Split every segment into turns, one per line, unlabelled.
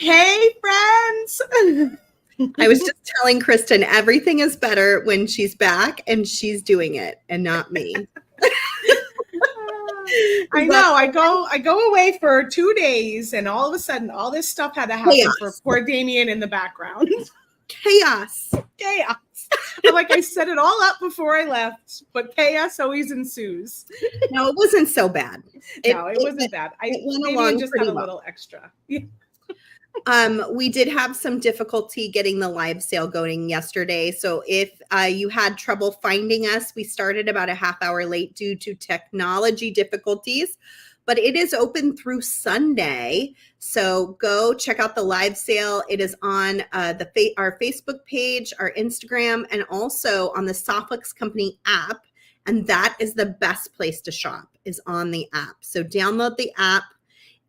Hey, friends.
I was just telling Kristen, everything is better when she's back and she's doing it and not me.
I know. I go away for 2 days, and all of a sudden, all this stuff had to happen for poor Damien in the background.
Chaos.
I'm like, I set it all up before I left, but chaos always ensues.
No, it wasn't so bad.
It wasn't bad. Damien just had a little extra.
We did have some difficulty getting the live sale going yesterday. So if you had trouble finding us, we started about a half hour late due to technology difficulties, but it is open through Sunday. So go check out the live sale. It is on our Facebook page, our Instagram, and also on the Softlix Company app. And that is the best place to shop, is on the app. So download the app,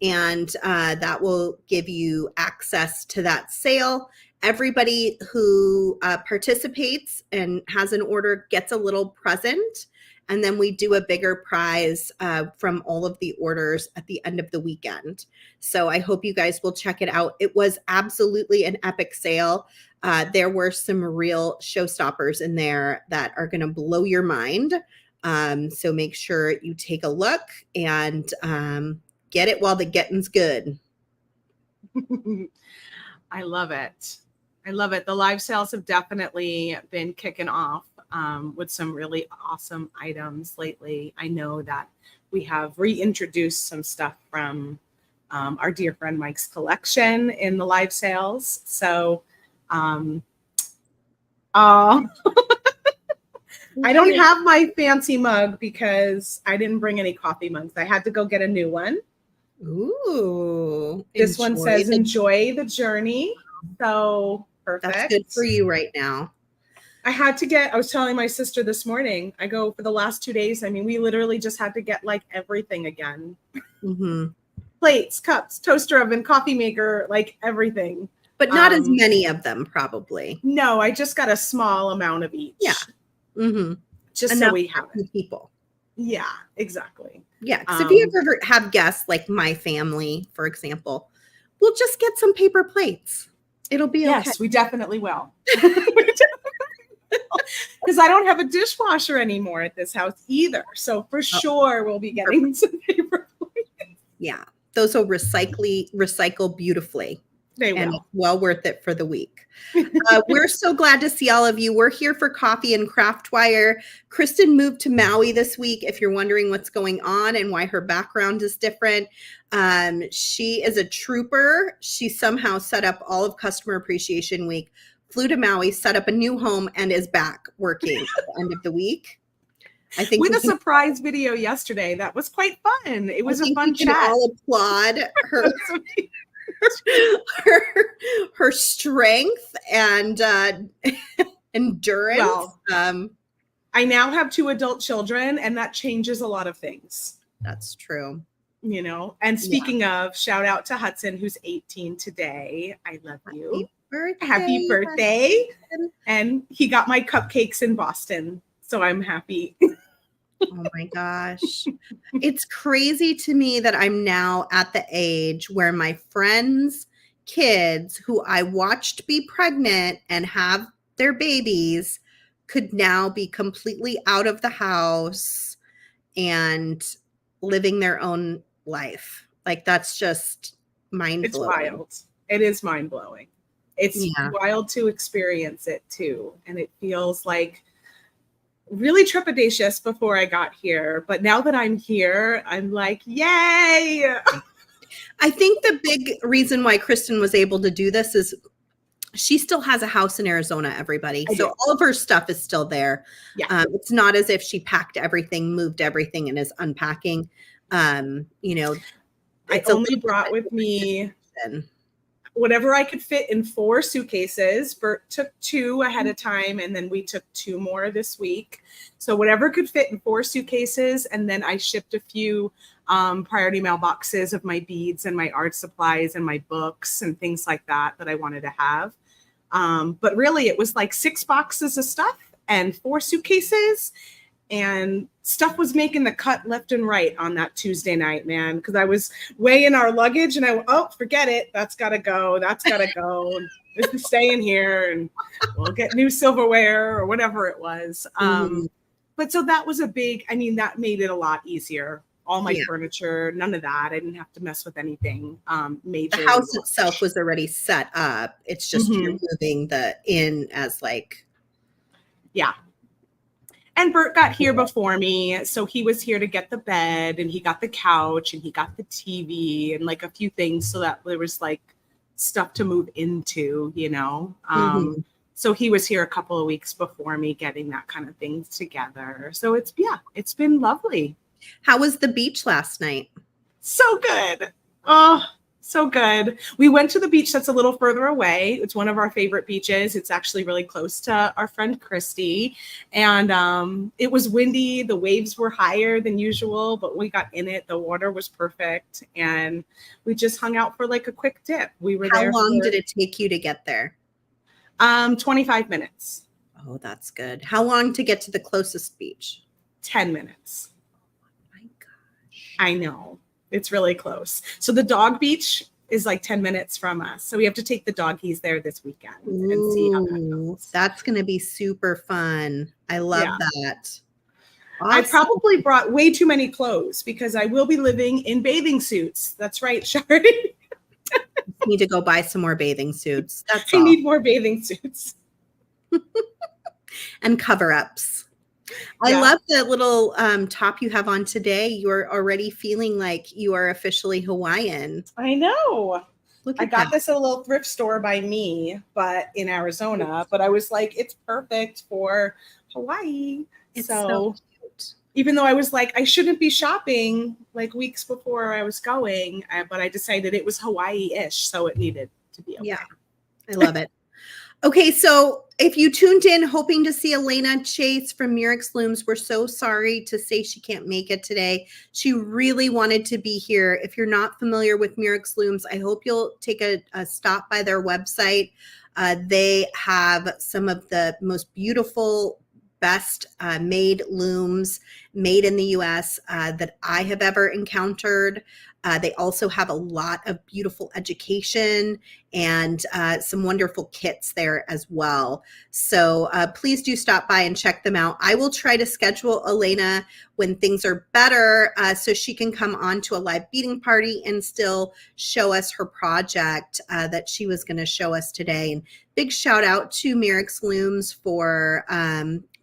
and that will give you access to that sale. Everybody who participates and has an order gets a little present, and then we do a bigger prize from all of the orders at the end of the weekend. So I hope you guys will check it out. It was absolutely an epic sale. There were some real showstoppers in there that are going to blow your mind. So make sure you take a look and get it while the getting's good.
I love it. The live sales have definitely been kicking off with some really awesome items lately. I know that we have reintroduced some stuff from our dear friend Mike's collection in the live sales. So, I don't have my fancy mug because I didn't bring any coffee mugs. I had to go get a new one.
Ooh.
This one says, enjoy the journey. So perfect.
That's good for you right now.
I was telling my sister this morning, I go for the last 2 days. I mean, we literally just had to get like everything again.
Mm-hmm.
Plates, cups, toaster oven, coffee maker, like everything.
But not as many of them, probably.
No, I just got a small amount of each.
Yeah. Mm-hmm.
Just
enough
so we have it.
People.
Yeah, exactly.
Yeah, because if you ever have guests like my family, for example, we'll just get some paper plates. It'll be okay.
Yes, we definitely will. Because I don't have a dishwasher anymore at this house either. So for sure we'll be getting some paper plates.
Yeah, those will recycle beautifully.
They will.
And it's well worth it for the week. We're so glad to see all of you. We're here for Coffee and Craft Wire. Kristen moved to Maui this week, if you're wondering what's going on and why her background is different. She is a trooper. She somehow set up all of Customer Appreciation Week, flew to Maui, set up a new home, and is back working at the end of the week. I think
with a surprise video yesterday. That was quite fun. It was a fun chat.
All applaud her. her strength and endurance.
Well, I now have 2 adult children, and that changes a lot of things.
That's true.
You know, and speaking of, shout out to Hudson, who's 18 today. I love you. Happy birthday. And he got my cupcakes in Boston, so I'm happy.
Oh my gosh. It's crazy to me that I'm now at the age where my friends' kids who I watched be pregnant and have their babies could now be completely out of the house and living their own life. Like, that's just mind-blowing.
It's wild. It is mind-blowing. It's wild to experience it too. And it feels like really trepidatious before I got here, but now that I'm here, I'm like, yay!
I think the big reason why Kristen was able to do this is she still has a house in Arizona, everybody. So all of her stuff is still there.
Yeah.
It's not as if she packed everything, moved everything, and is unpacking. You know,
I only brought with me whatever I could fit in 4 suitcases. Bert took 2 ahead of time, and then we took 2 more this week. So whatever could fit in 4 suitcases, and then I shipped a few priority mail boxes of my beads and my art supplies and my books and things like that I wanted to have. But really, it was like 6 boxes of stuff and 4 suitcases. and stuff was making the cut left and right on that Tuesday night, man, because I was weighing our luggage and I went, oh, forget it. That's got to go. That's got to go. This is staying here and we'll get new silverware or whatever it was. But so that was that made it a lot easier. All my furniture, none of that. I didn't have to mess with anything major.
The house itself was already set up. It's just you're moving the in as like.
Yeah. And Bert got here before me. So he was here to get the bed and he got the couch and he got the TV and like a few things so that there was like stuff to move into, you know. So he was here a couple of weeks before me getting that kind of things together. So it's been lovely.
How was the beach last night?
So good. Oh, so good. We went to the beach that's a little further away. It's one of our favorite beaches. It's actually really close to our friend Christy. And it was windy. The waves were higher than usual, but we got in it. The water was perfect. And we just hung out for like a quick dip. We were there.
How long did it take you to get there?
25 minutes.
Oh, that's good. How long to get to the closest beach?
10 minutes. I know. It's really close. So the dog beach is like 10 minutes from us. So we have to take the doggies there this weekend and see how that goes.
That's going to be super fun. I love that. Awesome.
I probably brought way too many clothes because I will be living in bathing suits. That's right, Shari.
Need to go buy some more bathing suits. That's
I need more bathing suits.
And cover-ups. I love the little top you have on today. You're already feeling like you are officially Hawaiian.
I know.
Look
I got this at a little thrift store by me, but in Arizona. But I was like, it's perfect for Hawaii.
It's so cute.
Even though I was like, I shouldn't be shopping like weeks before I was going, but I decided it was Hawaii-ish, so it needed to be okay.
Yeah, I love it. Okay, so if you tuned in hoping to see Elena Chase from Murex Looms, we're so sorry to say she can't make it today. She really wanted to be here. If you're not familiar with Murex Looms, I hope you'll take a stop by their website. They have some of the most beautiful, best made looms made in the US that I have ever encountered. They also have a lot of beautiful education and some wonderful kits there as well. So please do stop by and check them out. I will try to schedule Elena when things are better so she can come on to a live beading party and still show us her project that she was going to show us today. And big shout out to Murex Looms for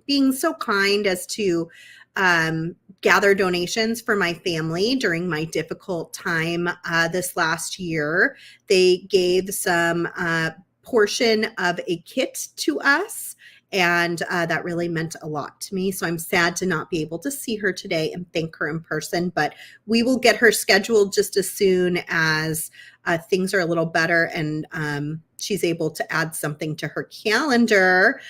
being so kind as to gather donations for my family during my difficult time this last year. They gave some portion of a kit to us, and that really meant a lot to me. So I'm sad to not be able to see her today and thank her in person, but we will get her scheduled just as soon as things are a little better and she's able to add something to her calendar.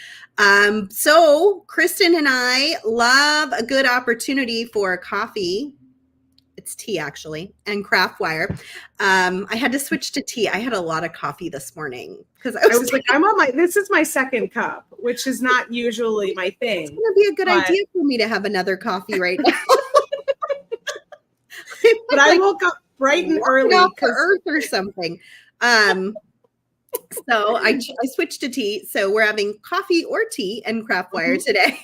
So Kristen and I love a good opportunity for coffee. It's tea actually, and craft wire. I had to switch to tea. I had a lot of coffee this morning because I was
like, this is my second cup, which is not usually my thing.
It's going to be a good idea for me to have another coffee right now.
But I woke up bright and early
off the earth or something. So I switched to tea. So we're having coffee or tea and craft wire today.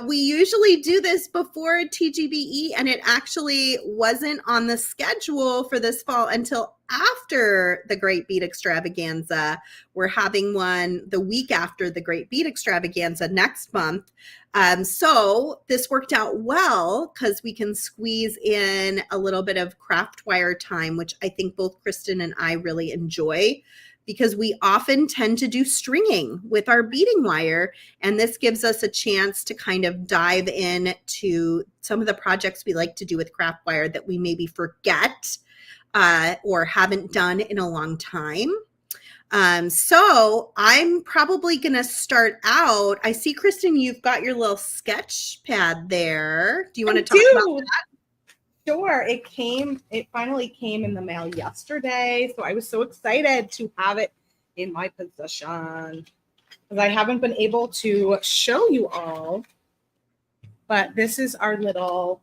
We usually do this before TGBE, and it actually wasn't on the schedule for this fall until after the Great Bead Extravaganza. We're having one the week after the Great Bead Extravaganza next month. So this worked out well because we can squeeze in a little bit of craft wire time, which I think both Kristen and I really enjoy, because we often tend to do stringing with our beading wire. And this gives us a chance to kind of dive in to some of the projects we like to do with craft wire that we maybe forget or haven't done in a long time. So I'm probably going to start out. I see, Kristen, you've got your little sketch pad there. Do you want to talk about that?
Sure. It finally came in the mail yesterday. So I was so excited to have it in my possession because I haven't been able to show you all but this is our little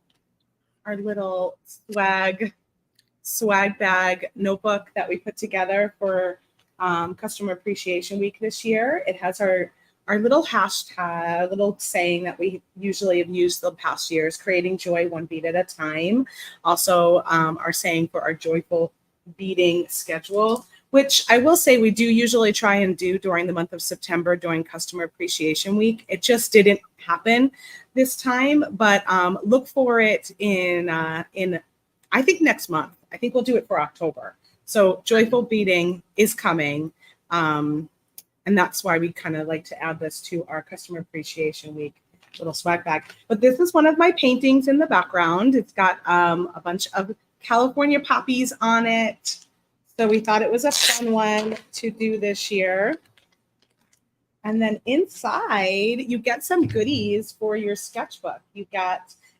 swag bag notebook that we put together for Customer Appreciation Week this year. It has our little hashtag, little saying that we usually have used the past years, creating joy one bead at a time. Also, our saying for our joyful beading schedule, which I will say we do usually try and do during the month of September during Customer Appreciation Week. It just didn't happen this time, but look for it in I think next month. I think we'll do it for October. So joyful beading is coming. And that's why we kind of like to add this to our Customer Appreciation Week little swag bag. But this is one of my paintings in the background. It's got a bunch of California poppies on it. So we thought it was a fun one to do this year. And then inside, you get some goodies for your sketchbook.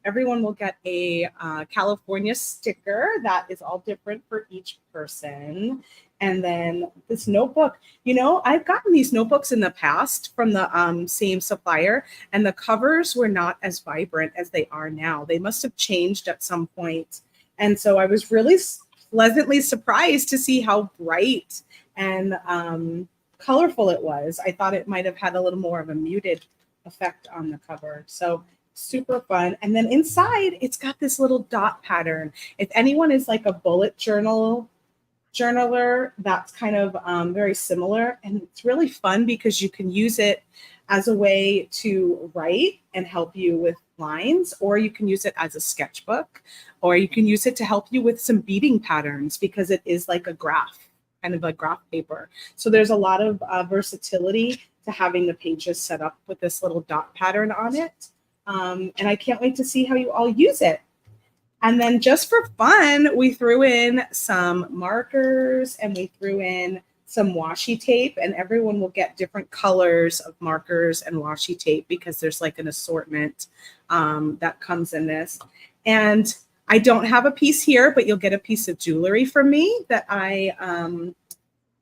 Everyone will get a California sticker that is all different for each person. And then this notebook, I've gotten these notebooks in the past from the same supplier, and the covers were not as vibrant as they are now. They must have changed at some point. And so I was really pleasantly surprised to see how bright and colorful it was. I thought it might have had a little more of a muted effect on the cover. So super fun. And then inside, it's got this little dot pattern. If anyone is like a bullet journaler, that's kind of very similar. And it's really fun because you can use it as a way to write and help you with lines, or you can use it as a sketchbook, or you can use it to help you with some beading patterns because it is like a graph, kind of a graph paper. So there's a lot of versatility to having the pages set up with this little dot pattern on it. And I can't wait to see how you all use it. And then just for fun, we threw in some markers and we threw in some washi tape, and everyone will get different colors of markers and washi tape because there's like an assortment that comes in this. And I don't have a piece here, but you'll get a piece of jewelry from me that I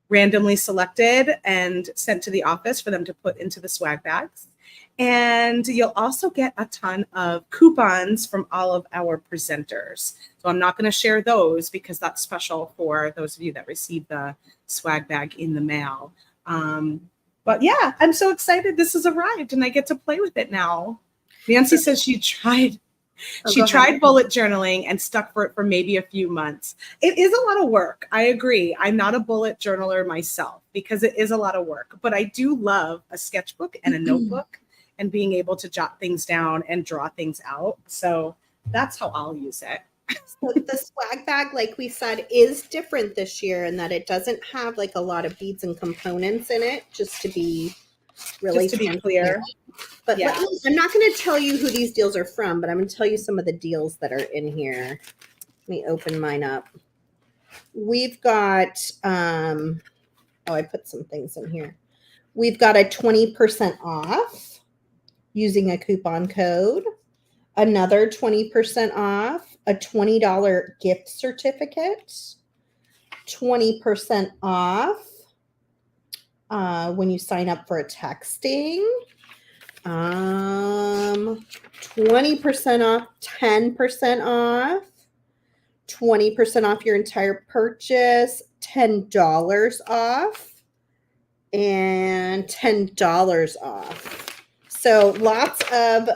randomly selected and sent to the office for them to put into the swag bags. And you'll also get a ton of coupons from all of our presenters. So I'm not going to share those because that's special for those of you that receive the swag bag in the mail. But yeah, I'm so excited this has arrived and I get to play with it now. Nancy says she tried bullet journaling and stuck for it for maybe a few months. It is a lot of work. I agree. I'm not a bullet journaler myself because it is a lot of work, but I do love a sketchbook and a notebook and being able to jot things down and draw things out. So that's how I'll use it.
So the swag bag, like we said, is different this year in that it doesn't have like a lot of beads and components in it, just to be really
clear.
But yeah. I'm not going to tell you who these deals are from, but I'm going to tell you some of the deals that are in here. Let me open mine up. We've got, I put some things in here. We've got a 20% off using a coupon code, another 20% off, a $20 gift certificate, 20% off when you sign up for a texting, 20% off, 10% off, 20% off your entire purchase, $10 off, and $10 off. So lots of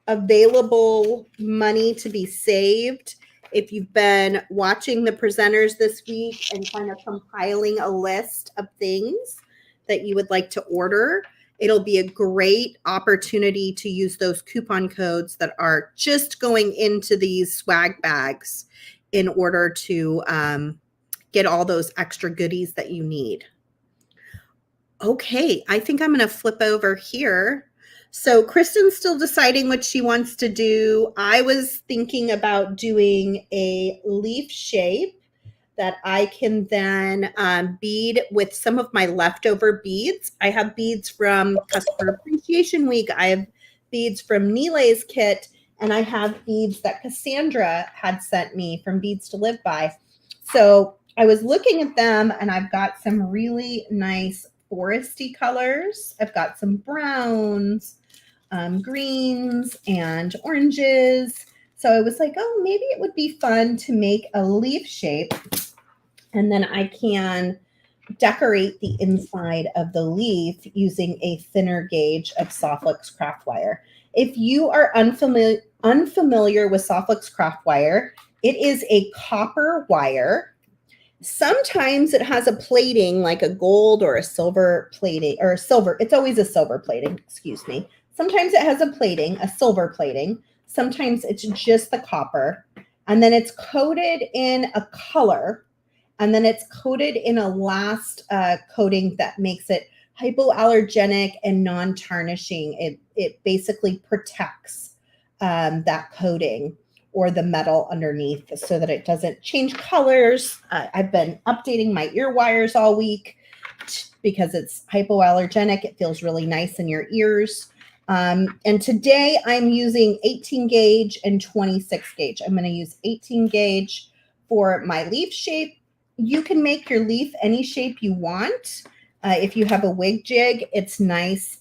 available money to be saved. If you've been watching the presenters this week and kind of compiling a list of things that you would like to order, it'll be a great opportunity to use those coupon codes that are just going into these swag bags in order to get all those extra goodies that you need. Okay, I think I'm going to flip over here. So Kristen's still deciding what she wants to do. I was thinking about doing a leaf shape that I can then bead with some of my leftover beads. I have beads from Customer Appreciation Week. I have beads from Nilay's kit, and I have beads that Cassandra had sent me from Beads to Live By. So I was looking at them, and I've got some really nice foresty colors. I've got some browns. greens and oranges. So I was like, oh, maybe it would be fun to make a leaf shape, and then I can decorate the inside of the leaf using a thinner gauge of Softluxe craft wire. If you are unfamiliar with Softluxe craft wire, it is a copper wire. Sometimes it has a plating like a gold or a silver plating, or silver. It's always a silver plating, excuse me. Sometimes it has a plating, a silver plating. Sometimes it's just the copper. And then it's coated in a color. And then it's coated in a last coating that makes it hypoallergenic and non-tarnishing. It basically protects that coating or the metal underneath so that it doesn't change colors. I've been updating my ear wires all week because it's hypoallergenic. It feels really nice in your ears. And today I'm using 18 gauge and 26 gauge. I'm going to use 18 gauge for my leaf shape. You can make your leaf any shape you want. If you have a wig jig, it's nice,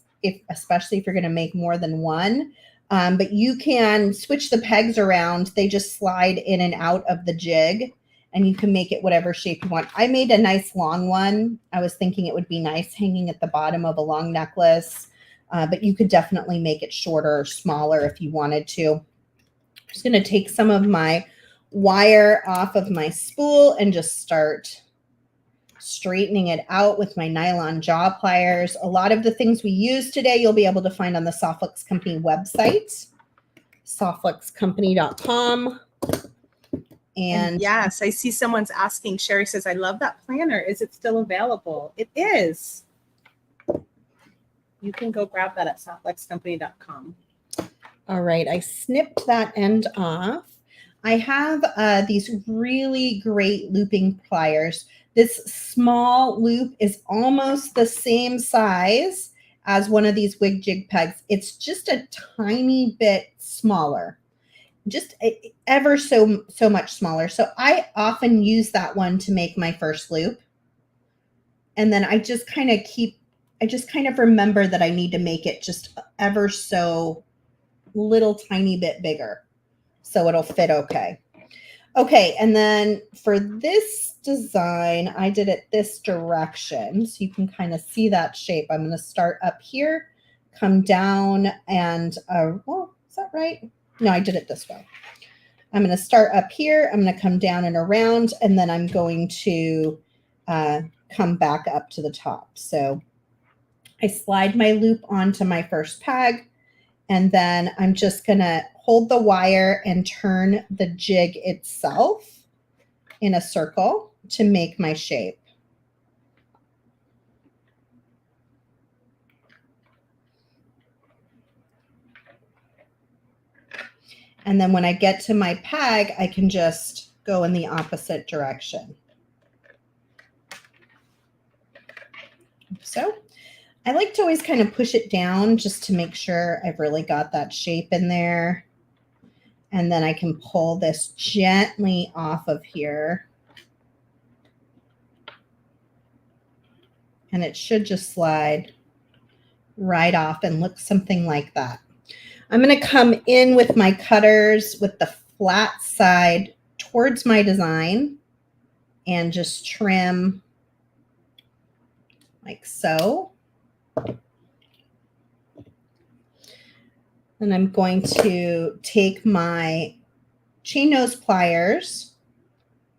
especially if you're going to make more than one. But you can switch the pegs around. They just slide in and out of the jig, and you can make it whatever shape you want. I made a nice long one. I was thinking it would be nice hanging at the bottom of a long necklace, but you could definitely make it shorter or smaller if you wanted to. I'm just going to take some of my wire off of my spool and just start straightening it out with my nylon jaw pliers. A lot of the things we use today you'll be able to find on the Softluxe Company website, softluxecompany.com. And
yes, I see someone's asking. Sherry says, I love that planner. Is it still available? It is. You can go grab that at softluxecompany.com.
All right, I snipped that end off. I have these really great looping pliers. This small loop is almost the same size as one of these wig jig pegs. It's just a tiny bit smaller, just ever so much smaller. So I often use that one to make my first loop. And then I just kind of remember that I need to make it just ever so little tiny bit bigger so it'll fit okay. Okay, and then for this design, I did it this direction. So you can kind of see that shape. I'm going to start up here, come down, and, well, is that right? No, I did it this way. I'm going to start up here. I'm going to come down and around, and then I'm going to come back up to the top. So I slide my loop onto my first peg, and then I'm just going to hold the wire and turn the jig itself in a circle to make my shape. And then when I get to my peg, I can just go in the opposite direction. So I like to always kind of push it down just to make sure I've really got that shape in there. And then I can pull this gently off of here. And it should just slide right off and look something like that. I'm going to come in with my cutters with the flat side towards my design and just trim like so. And I'm going to take my chain nose pliers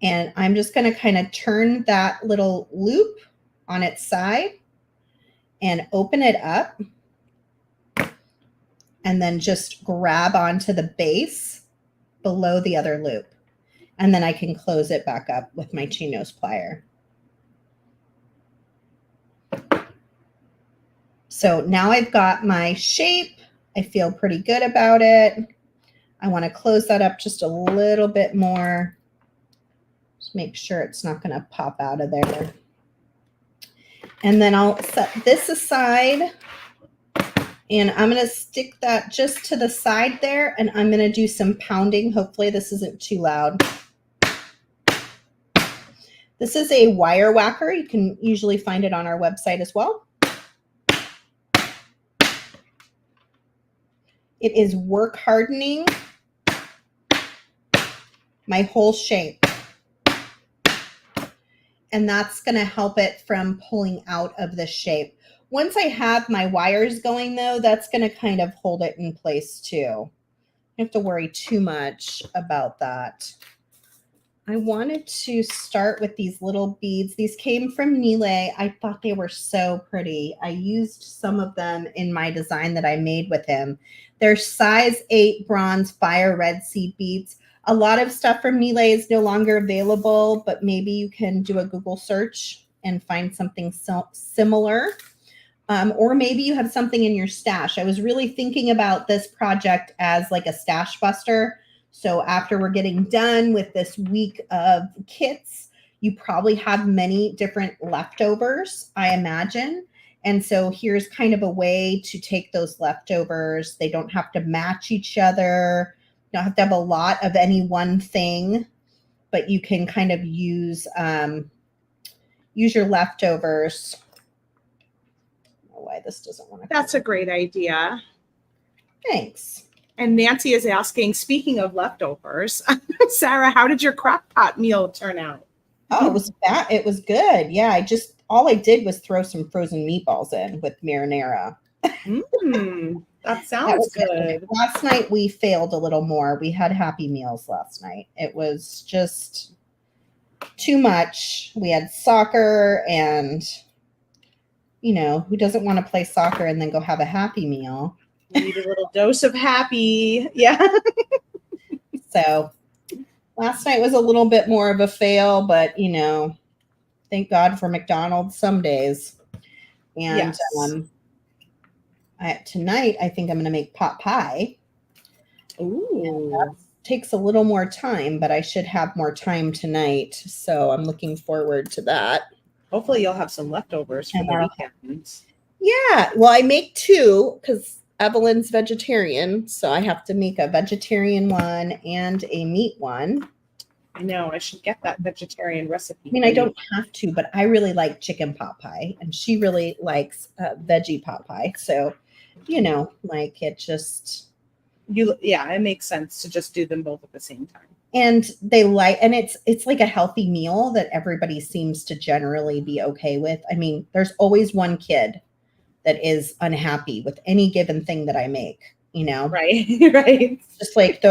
and I'm just going to kind of turn that little loop on its side and open it up and then just grab onto the base below the other loop. And then I can close it back up with my chain nose plier. So now I've got my shape. I feel pretty good about it. I want to close that up just a little bit more. Just make sure it's not going to pop out of there. And then I'll set this aside. And I'm going to stick that just to the side there. And I'm going to do some pounding. Hopefully this isn't too loud. This is a wire whacker. You can usually find it on our website as well. It is work hardening my whole shape. And that's going to help it from pulling out of the shape. Once I have my wires going though, that's going to kind of hold it in place too. I don't have to worry too much about that. I wanted to start with these little beads. These came from Nile. I thought they were so pretty. I used some of them in my design that I made with him. They're size 8 bronze fire red seed beads. A lot of stuff from Nile is no longer available, but maybe you can do a Google search and find something similar. Or maybe you have something in your stash. I was really thinking about this project as like a stash buster. So after we're getting done with this week of kits, you probably have many different leftovers, I imagine. And so here's kind of a way to take those leftovers. They don't have to match each other. You don't have to have a lot of any one thing, but you can kind of use your leftovers. I don't know why this doesn't want to.
That's a great idea.
Thanks.
And Nancy is asking, speaking of leftovers, Sara, how did your crock pot meal turn out?
Oh, it was good. Yeah, all I did was throw some frozen meatballs in with marinara.
That sounds good.
Last night we failed a little more. We had Happy Meals last night. It was just too much. We had soccer, and who doesn't want to play soccer and then go have a Happy Meal?
You need a little dose of happy. Yeah.
So last night was a little bit more of a fail, but thank God for McDonald's some days. And
yes.
Tonight I think I'm going to make pot pie.
Ooh.
That takes a little more time, but I should have more time tonight. So I'm looking forward to that.
Hopefully you'll have some leftovers for the weekend.
Yeah. Well, I make 2 because Evelyn's vegetarian, so I have to make a vegetarian one and a meat one.
I know, I should get that vegetarian recipe.
I mean, I don't have to, but I really like chicken pot pie, and she really likes veggie pot pie. So, it just...
it makes sense to just do them both at the same time.
And it's like a healthy meal that everybody seems to generally be okay with. I mean, there's always one kid that is unhappy with any given thing that I make,
Right. Right.
Just like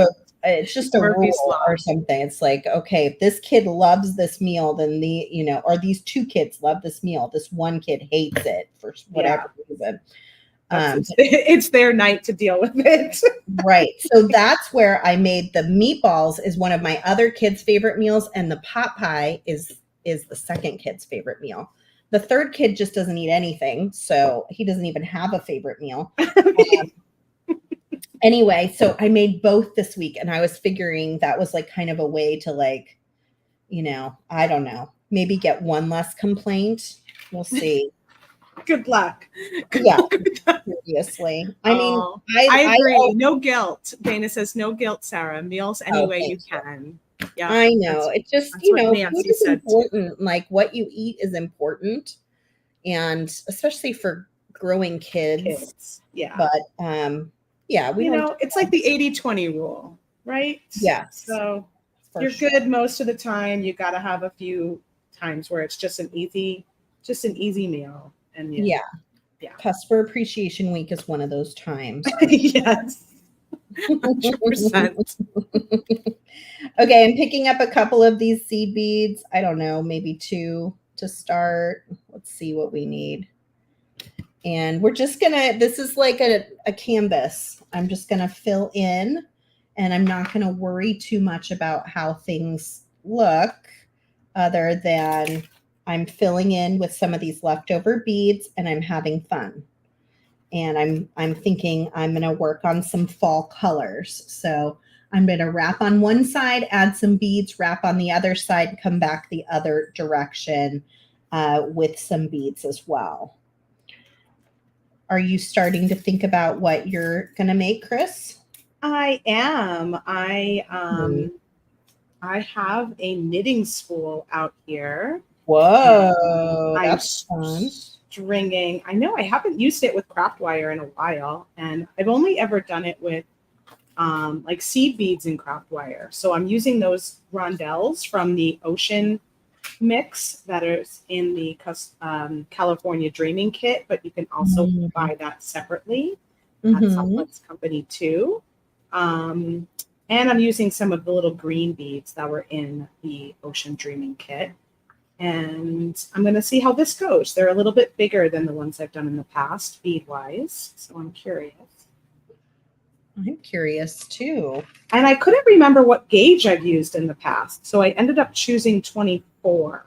it's just a rule or something. It's like, okay, if this kid loves this meal, then or these 2 kids love this meal. This one kid hates it for whatever reason.
It's their night to deal with it.
Right. So that's where I made the meatballs is one of my other kids' favorite meals. And the pot pie is the second kid's favorite meal. The third kid just doesn't eat anything, so he doesn't even have a favorite meal. Anyway, so I made both this week, and I was figuring that was like kind of a way to I don't know, maybe get one less complaint. We'll see.
Good luck.
Yeah, seriously. I mean,
I agree. No guilt. Dana says no guilt, Sara. Meals any way you can. Yeah,
I know. It's just, food is important. Like what you eat is important. And especially for growing kids.
Yeah.
But
it's like the 80-20 rule, right?
Yes.
So you're good most of the time. You got to have a few times where it's just an easy meal. And yeah.
Customer Appreciation Week is one of those times.
Yes. 100%.
Okay, I'm picking up a couple of these seed beads. I don't know, maybe 2 to start. Let's see what we need. And we're just this is like a canvas. I'm just gonna fill in, and I'm not gonna worry too much about how things look other than I'm filling in with some of these leftover beads, and I'm having fun. And I'm thinking I'm going to work on some fall colors. So I'm going to wrap on one side, add some beads, wrap on the other side, come back the other direction with some beads as well. Are you starting to think about what you're going to make, Chris?
I am. I have a knitting spool out here.
Whoa,
I'm
that's fun.
stringing. I know I haven't used it with craft wire in a while, and I've only ever done it with like seed beads and craft wire. So I'm using those rondelles from the Ocean mix that is in the California Dreaming Kit, but you can also buy that separately at Southwest Company too. And I'm using some of the little green beads that were in the Ocean Dreaming Kit. And I'm going to see how this goes. They're a little bit bigger than the ones I've done in the past, bead-wise. So I'm curious.
I'm curious too.
And I couldn't remember what gauge I've used in the past. So I ended up choosing 24.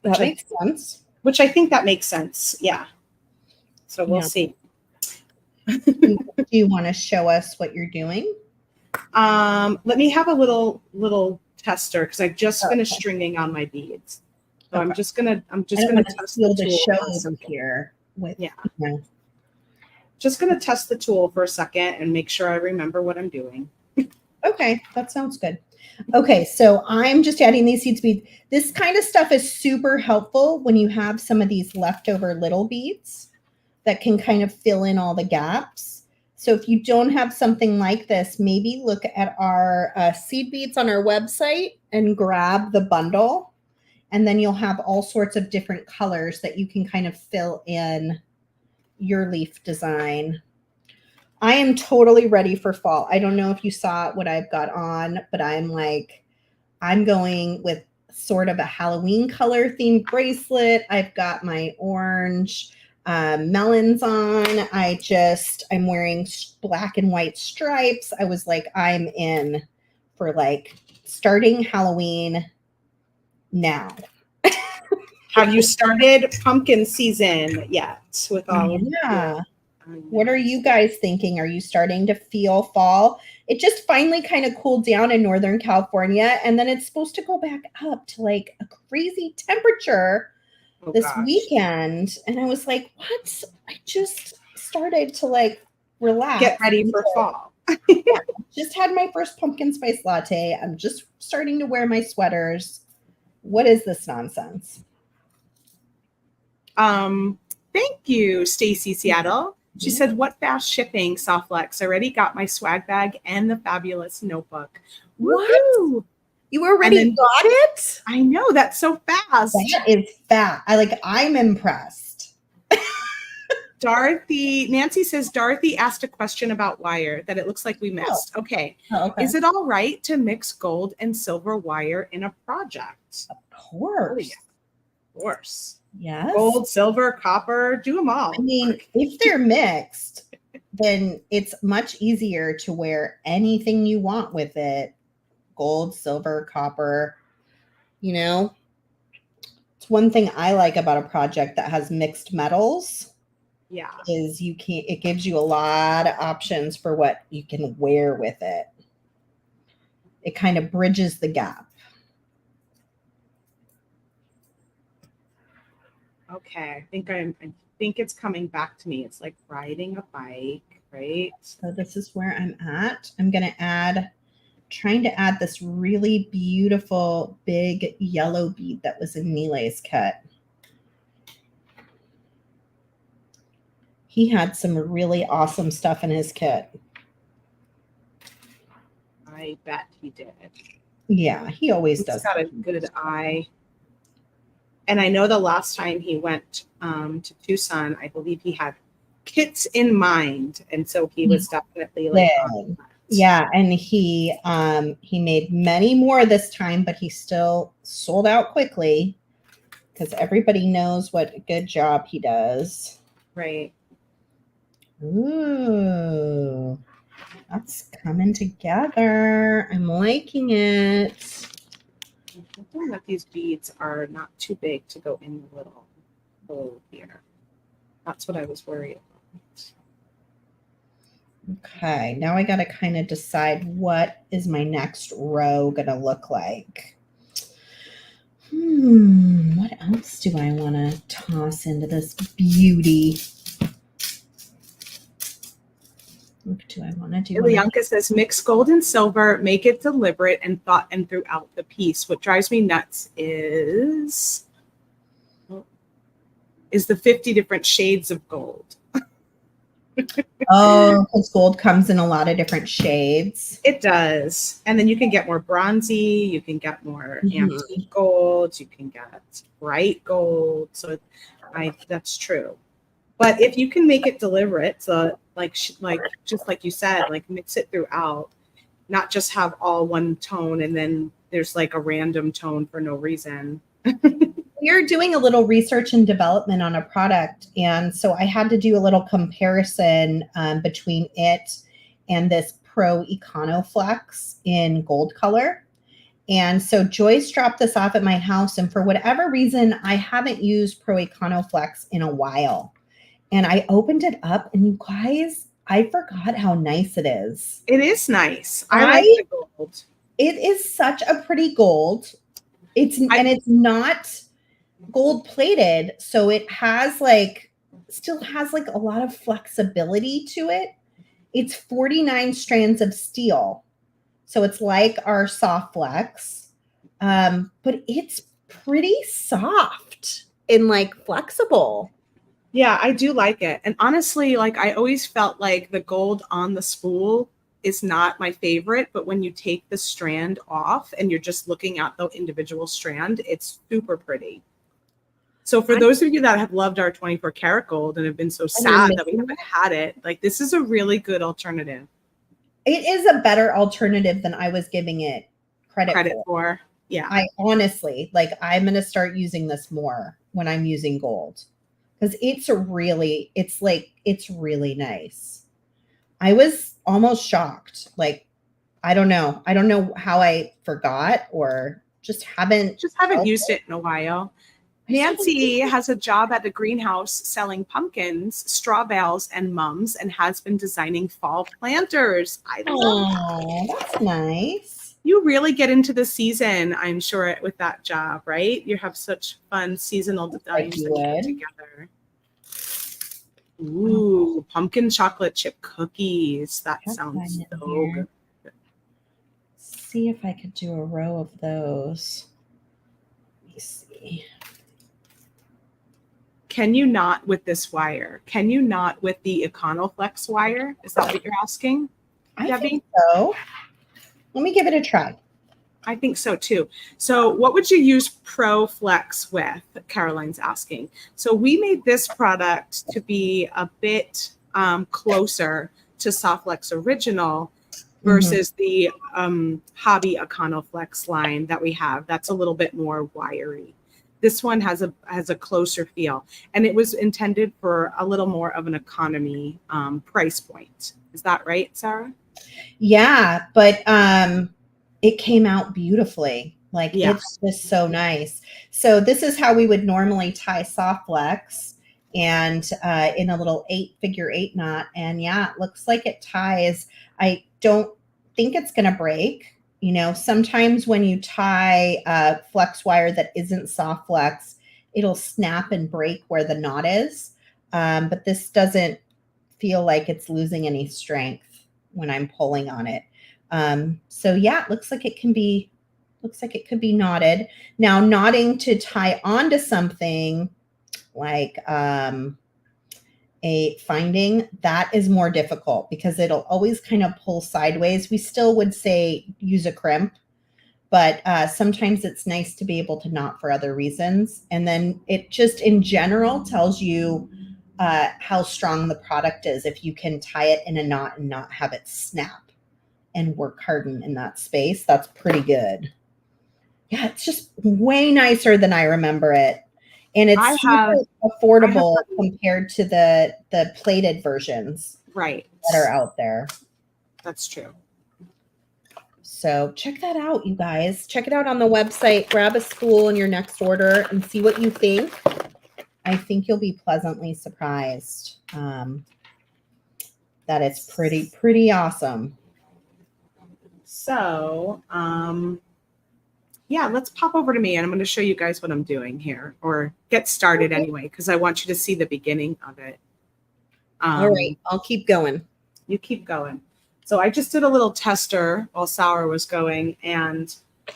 That makes sense.
Which I think that makes sense. Yeah. So we'll see.
Do you want to show us what you're doing?
Let me have a little tester because I just finished stringing on my beads. So I'm just gonna test the tool
here with
just gonna test the tool for a second and make sure I remember what I'm doing.
Okay, that sounds good. Okay, so I'm just adding these seed beads. This kind of stuff is super helpful when you have some of these leftover little beads that can kind of fill in all the gaps. So if you don't have something like this, maybe look at our seed beads on our website and grab the bundle. And then you'll have all sorts of different colors that you can kind of fill in your leaf design. I am totally ready for fall. I don't know if you saw what I've got on, but I'm going with sort of a Halloween color themed bracelet. I've got my orange melons on. I'm wearing black and white stripes. I was like, I'm in for like starting Halloween now.
Have you started pumpkin season yet with all of
What are you guys thinking? Are you starting to feel fall? It just finally kind of cooled down in Northern California, and then it's supposed to go back up to like a crazy temperature this weekend. And I was like, what? I just started to like relax.
Get ready for fall.
Just had my first pumpkin spice latte. I'm just starting to wear my sweaters. What is this nonsense?
Thank you, Stacy Seattle. She said, what fast shipping, Softflex? Already got my swag bag and the fabulous notebook.
What?
Woo-hoo!
You already got it?
I know, that's so fast.
That is fast. I'm impressed.
Nancy says, Dorothy asked a question about wire that it looks like we missed. Oh. Okay. Is it all right to mix gold and silver wire in a project?
Of course.
Oh, yeah. Of course.
Yes.
Gold, silver, copper, do them all.
I mean, if they're mixed, then it's much easier to wear anything you want with it. Gold, silver, copper, It's one thing I like about a project that has mixed metals.
Yeah.
It gives you a lot of options for what you can wear with it. It kind of bridges the gap.
Okay, I think it's coming back to me. It's like riding a bike, right?
So this is where I'm at. I'm trying to add this really beautiful big yellow bead that was in Nilay's kit. He had some really awesome stuff in his kit.
I bet he did.
Yeah, he always does.
He's got a good eye. And I know the last time he went to Tucson, I believe he had kits in mind. And so he was definitely like,
yeah. And he made many more this time, but he still sold out quickly because everybody knows what a good job he does.
Right.
Ooh, that's coming together. I'm liking it.
I'm hoping that these beads are not too big to go in the little hole here. That's what I was worried about.
Okay, now I got to kind of decide what is my next row going to look like. What else do I want to toss into this beauty? What do I want to do?
Ilyanka says, mix gold and silver, make it deliberate and thought and throughout the piece. What drives me nuts is the 50 different shades of gold.
Oh, because gold comes in a lot of different shades.
It does. And then you can get more bronzy, you can get more antique gold, you can get bright gold. So that's true. But if you can make it deliberate, so like just like you said, like mix it throughout, not just have all one tone and then there's like a random tone for no reason.
We're doing a little research and development on a product. And so I had to do a little comparison between it and this Pro Econoflex in gold color. And so Joyce dropped this off at my house. And for whatever reason, I haven't used Pro Econoflex in a while. And I opened it up and you guys, I forgot how nice it is.
It is nice. I like the gold.
It is such a pretty gold. It's not gold plated, so it has still has a lot of flexibility to it. It's 49 strands of steel, so it's like our Soft Flex, but it's pretty soft and flexible.
Yeah, I do like it. And honestly, I always felt like the gold on the spool is not my favorite, but when you take the strand off and you're just looking at the individual strand, it's super pretty. So for those of you that have loved our 24 karat gold and have been so sad that we haven't had it, this is a really good alternative.
It is a better alternative than I was giving it credit
for. Yeah.
I honestly, I'm going to start using this more when I'm using gold because it's really nice. I was almost shocked. I don't know how I forgot or just haven't
used it in a while. Nancy has a job at a greenhouse selling pumpkins, straw bales, and mums, and has been designing fall planters. I love that.
That's nice.
You really get into the season, I'm sure, with that job, right? You have such fun seasonal designs that you put together. Ooh, pumpkin chocolate chip cookies. That sounds so good.
See if I could do a row of those. Let me see.
Can you not with this wire? Can you not with the Econoflex wire? Is that what you're asking, Debbie?
I think so. Let me give it a try.
I think so too. So what would you use Pro Flex with? Caroline's asking. So we made this product to be a bit closer to Softflex Original versus the Hobby Econoflex line that we have. That's a little bit more wiry. This one has a closer feel, and it was intended for a little more of an economy price point. Is that right, Sarah?
Yeah, but it came out beautifully. It's just so nice. So this is how we would normally tie Softflex, and in a little figure 8 knot. And yeah, it looks like it ties. I don't think it's going to break. You know, sometimes when you tie flex wire that isn't soft flex, it'll snap and break where the knot is. But this doesn't feel like it's losing any strength when I'm pulling on it. So yeah, it looks like it could be knotted. Now, knotting to tie onto something like a finding, that is more difficult because it'll always kind of pull sideways. We still would say use a crimp, but sometimes it's nice to be able to knot for other reasons. And then it just in general tells you how strong the product is if you can tie it in a knot and not have it snap and work harden in that space. That's pretty good. Yeah, it's just way nicer than I remember it. And it's super affordable compared to the plated versions that are out there.
That's true.
So check that out, you guys. Check it out on the website. Grab a spool in your next order and see what you think. I think you'll be pleasantly surprised that it's pretty awesome.
So, yeah, let's pop over to me and I'm going to show you guys what I'm doing here, or get started anyway, because I want you to see the beginning of it.
All right, I'll keep going.
You keep going. So I just did a little tester while Sara was going, and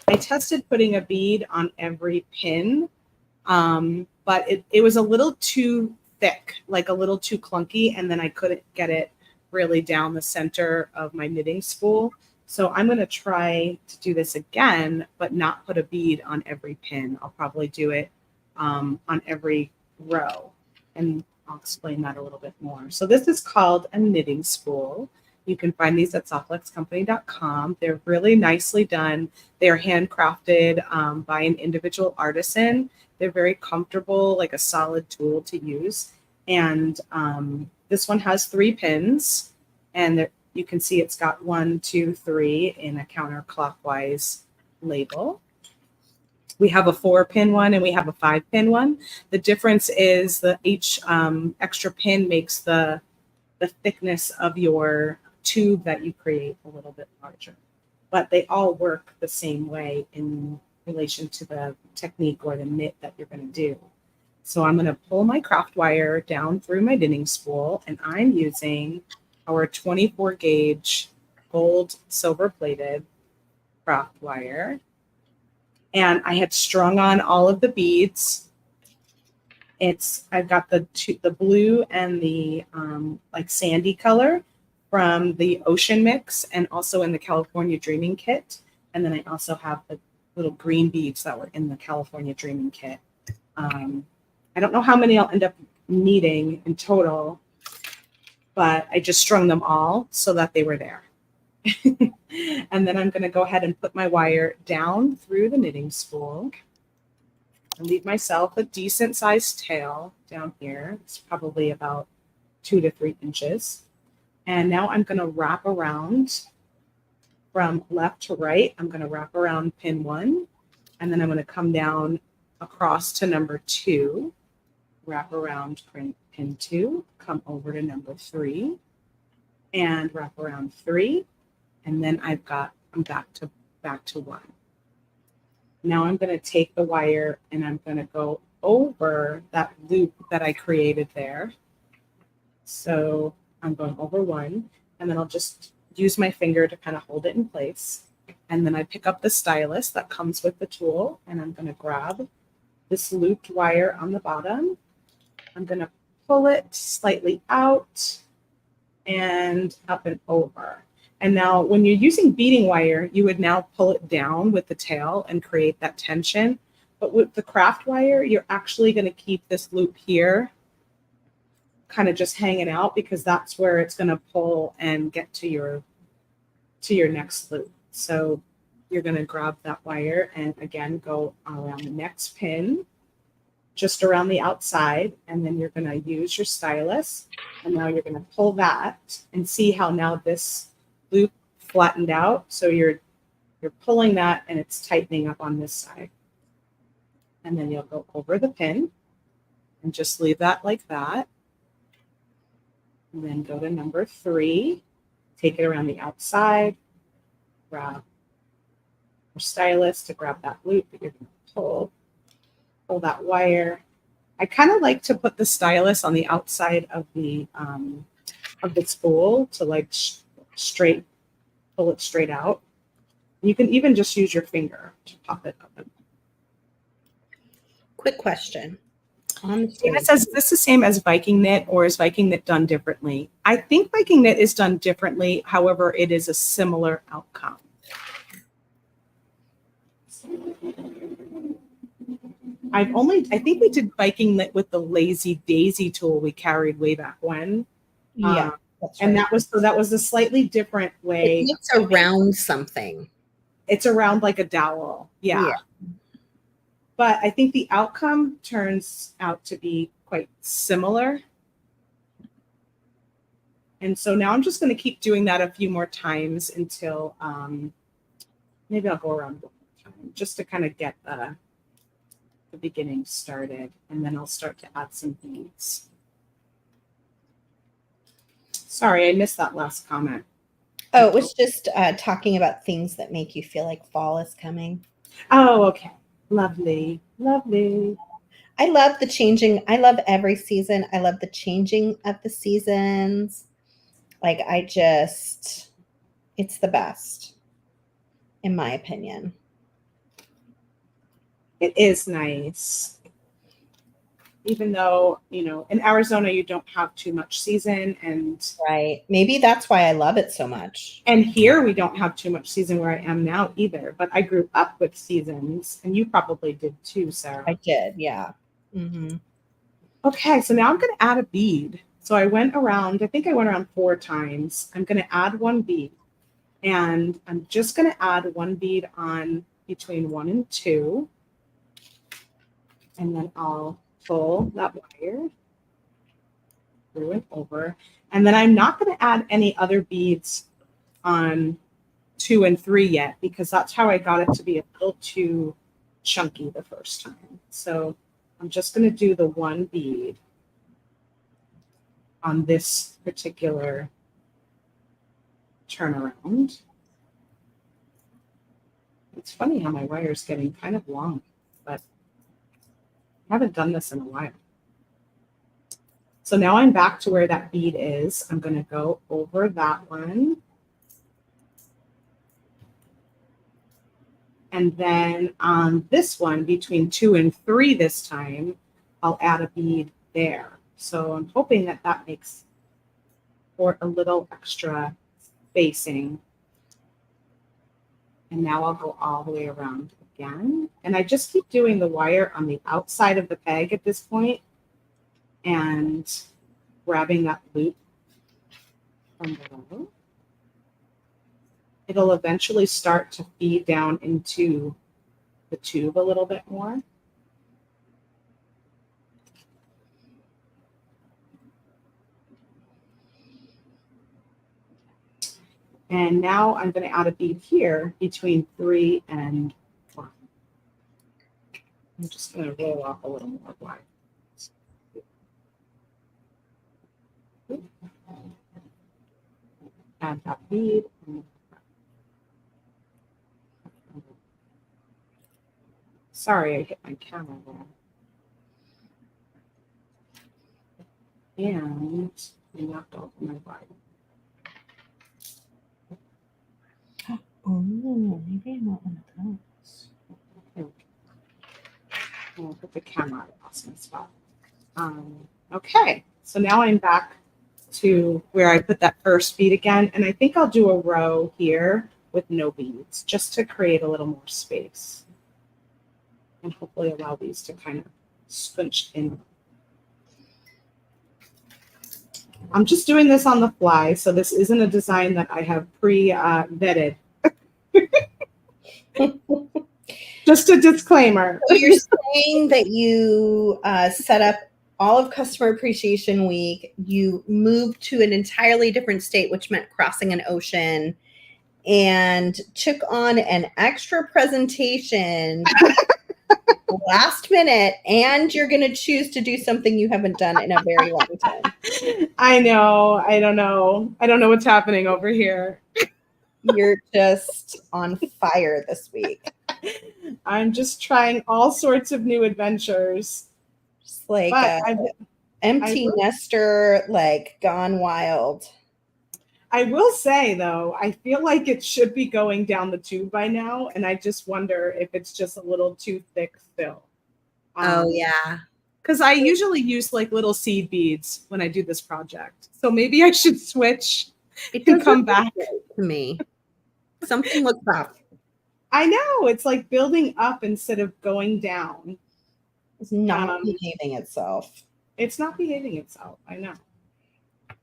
I tested putting a bead on every pin, but it was a little too thick, like a little too clunky, and then I couldn't get it really down the center of my knitting spool. So I'm going to try to do this again, but not put a bead on every pin. I'll probably do it on every row, and I'll explain that a little bit more. So this is called a knitting spool. You can find these at softluxcompany.com. They're really nicely done. They're handcrafted by an individual artisan. They're very comfortable, like a solid tool to use. And this one has 3 pins, and you can see it's got 1, 2, 3 in a counterclockwise label. We have a 4-pin one and we have a 5-pin one. The difference is that each extra pin makes the thickness of your tube that you create a little bit larger. But they all work the same way in relation to the technique or the knit that you're going to do. So I'm going to pull my craft wire down through my knitting spool, and I'm using our 24 gauge gold silver plated craft wire. And I had strung on all of the beads. I've got the blue and the like sandy color from the Ocean Mix, and also in the California Dreaming Kit. And then I also have the little green beads that were in the California Dreaming Kit. I don't know how many I'll end up needing in total, but I just strung them all so that they were there. And then I'm going to go ahead and put my wire down through the knitting spool and leave myself a decent sized tail down here. It's probably about 2 to 3 inches. And now I'm going to wrap around from left to right. I'm going to wrap around pin 1, and then I'm going to come down across to number 2, wrap around pin 2, come over to number 3, and wrap around 3. And then I'm back to 1. Now I'm going to take the wire and I'm going to go over that loop that I created there. So I'm going over 1, and then I'll just use my finger to kind of hold it in place. And then I pick up the stylus that comes with the tool, and I'm going to grab this looped wire on the bottom. I'm going to pull it slightly out and up and over. And now when you're using beading wire, you would now pull it down with the tail and create that tension. But with the craft wire, you're actually going to keep this loop here kind of just hanging out, because that's where it's going to pull and get to your next loop. So you're going to grab that wire and again go around the next pin, just around the outside, and then you're going to use your stylus, and now you're going to pull that and see how now this loop flattened out. So you're pulling that and it's tightening up on this side. And then you'll go over the pin and just leave that like that. And then go to number 3, take it around the outside, grab your stylus to grab that loop that you're going to pull that wire. I kind of like to put the stylus on the outside of the spool to like pull it straight out. You can even just use your finger to pop it up.
Quick question.
It says, is this the same as Viking knit, or is Viking knit done differently? I think Viking knit is done differently. However, it is a similar outcome. I think we did Viking knit with the Lazy Daisy tool we carried way back when.
Yeah. That's
and
right.
that was a slightly different way.
It's around something.
It's around like a dowel. Yeah. But I think the outcome turns out to be quite similar. And so now I'm just going to keep doing that a few more times until maybe I'll go around one more time just to kind of get the beginning started. And then I'll start to add some beads. Sorry, I missed that last comment.
Oh, it was just talking about things that make you feel like fall is coming.
Oh, okay. Lovely. Lovely.
I love the changing. I love every season. I love the changing of the seasons. Like it's the best, in my opinion.
It is nice. Even though, in Arizona, you don't have too much season, and
Right. Maybe that's why I love it so much.
here we don't have too much season where I am now either, but I grew up with seasons, and you probably did too, Sarah.
I did, yeah. Mm-hmm.
Okay, so now I'm going to add a bead. So I went around 4 times. I'm going to add one bead, and I'm just going to add one bead on between 1 and 2, and then I'll pull that wire through and over. And then I'm not going to add any other beads on 2 and 3 yet, because that's how I got it to be a little too chunky the first time. So I'm just going to do the one bead on this particular turnaround. It's funny how my wire is getting kind of long, but I haven't done this in a while. So now I'm back to where that bead is. I'm going to go over that one. And then on this one, between 2 and 3 this time, I'll add a bead there. So I'm hoping that that makes for a little extra spacing. And now I'll go all the way around again. And I just keep doing the wire on the outside of the peg at this point and grabbing that loop from below. It'll eventually start to feed down into the tube a little bit more. And now I'm going to add a bead here between 3 and 1. I'm just going to roll off a little more wire. Add that bead. Sorry, I hit my camera there. And I knocked off my wire.
Oh, maybe I want one of those.
I'll put the camera in awesome spot. Okay, so now I'm back to where I put that first bead again, and I think I'll do a row here with no beads just to create a little more space and hopefully allow these to kind of scrunch in. I'm just doing this on the fly, so this isn't a design that I have pre-vetted. Just a disclaimer.
So you're saying that you set up all of Customer Appreciation Week, you moved to an entirely different state, which meant crossing an ocean, and took on an extra presentation last minute, and you're going to choose to do something you haven't done in a very long time.
I know. I don't know what's happening over here.
You're just on fire this week.
I'm just trying all sorts of new adventures.
Just like empty nester, like gone wild.
I will say, though, I feel like it should be going down the tube by now, and I just wonder if it's just a little too thick still.
Oh, yeah.
Because I usually use like little seed beads when I do this project. So maybe I should switch and come back.
To me. Something looks off.
I know. It's like building up instead of going down.
It's not behaving itself.
It's not behaving itself. I know.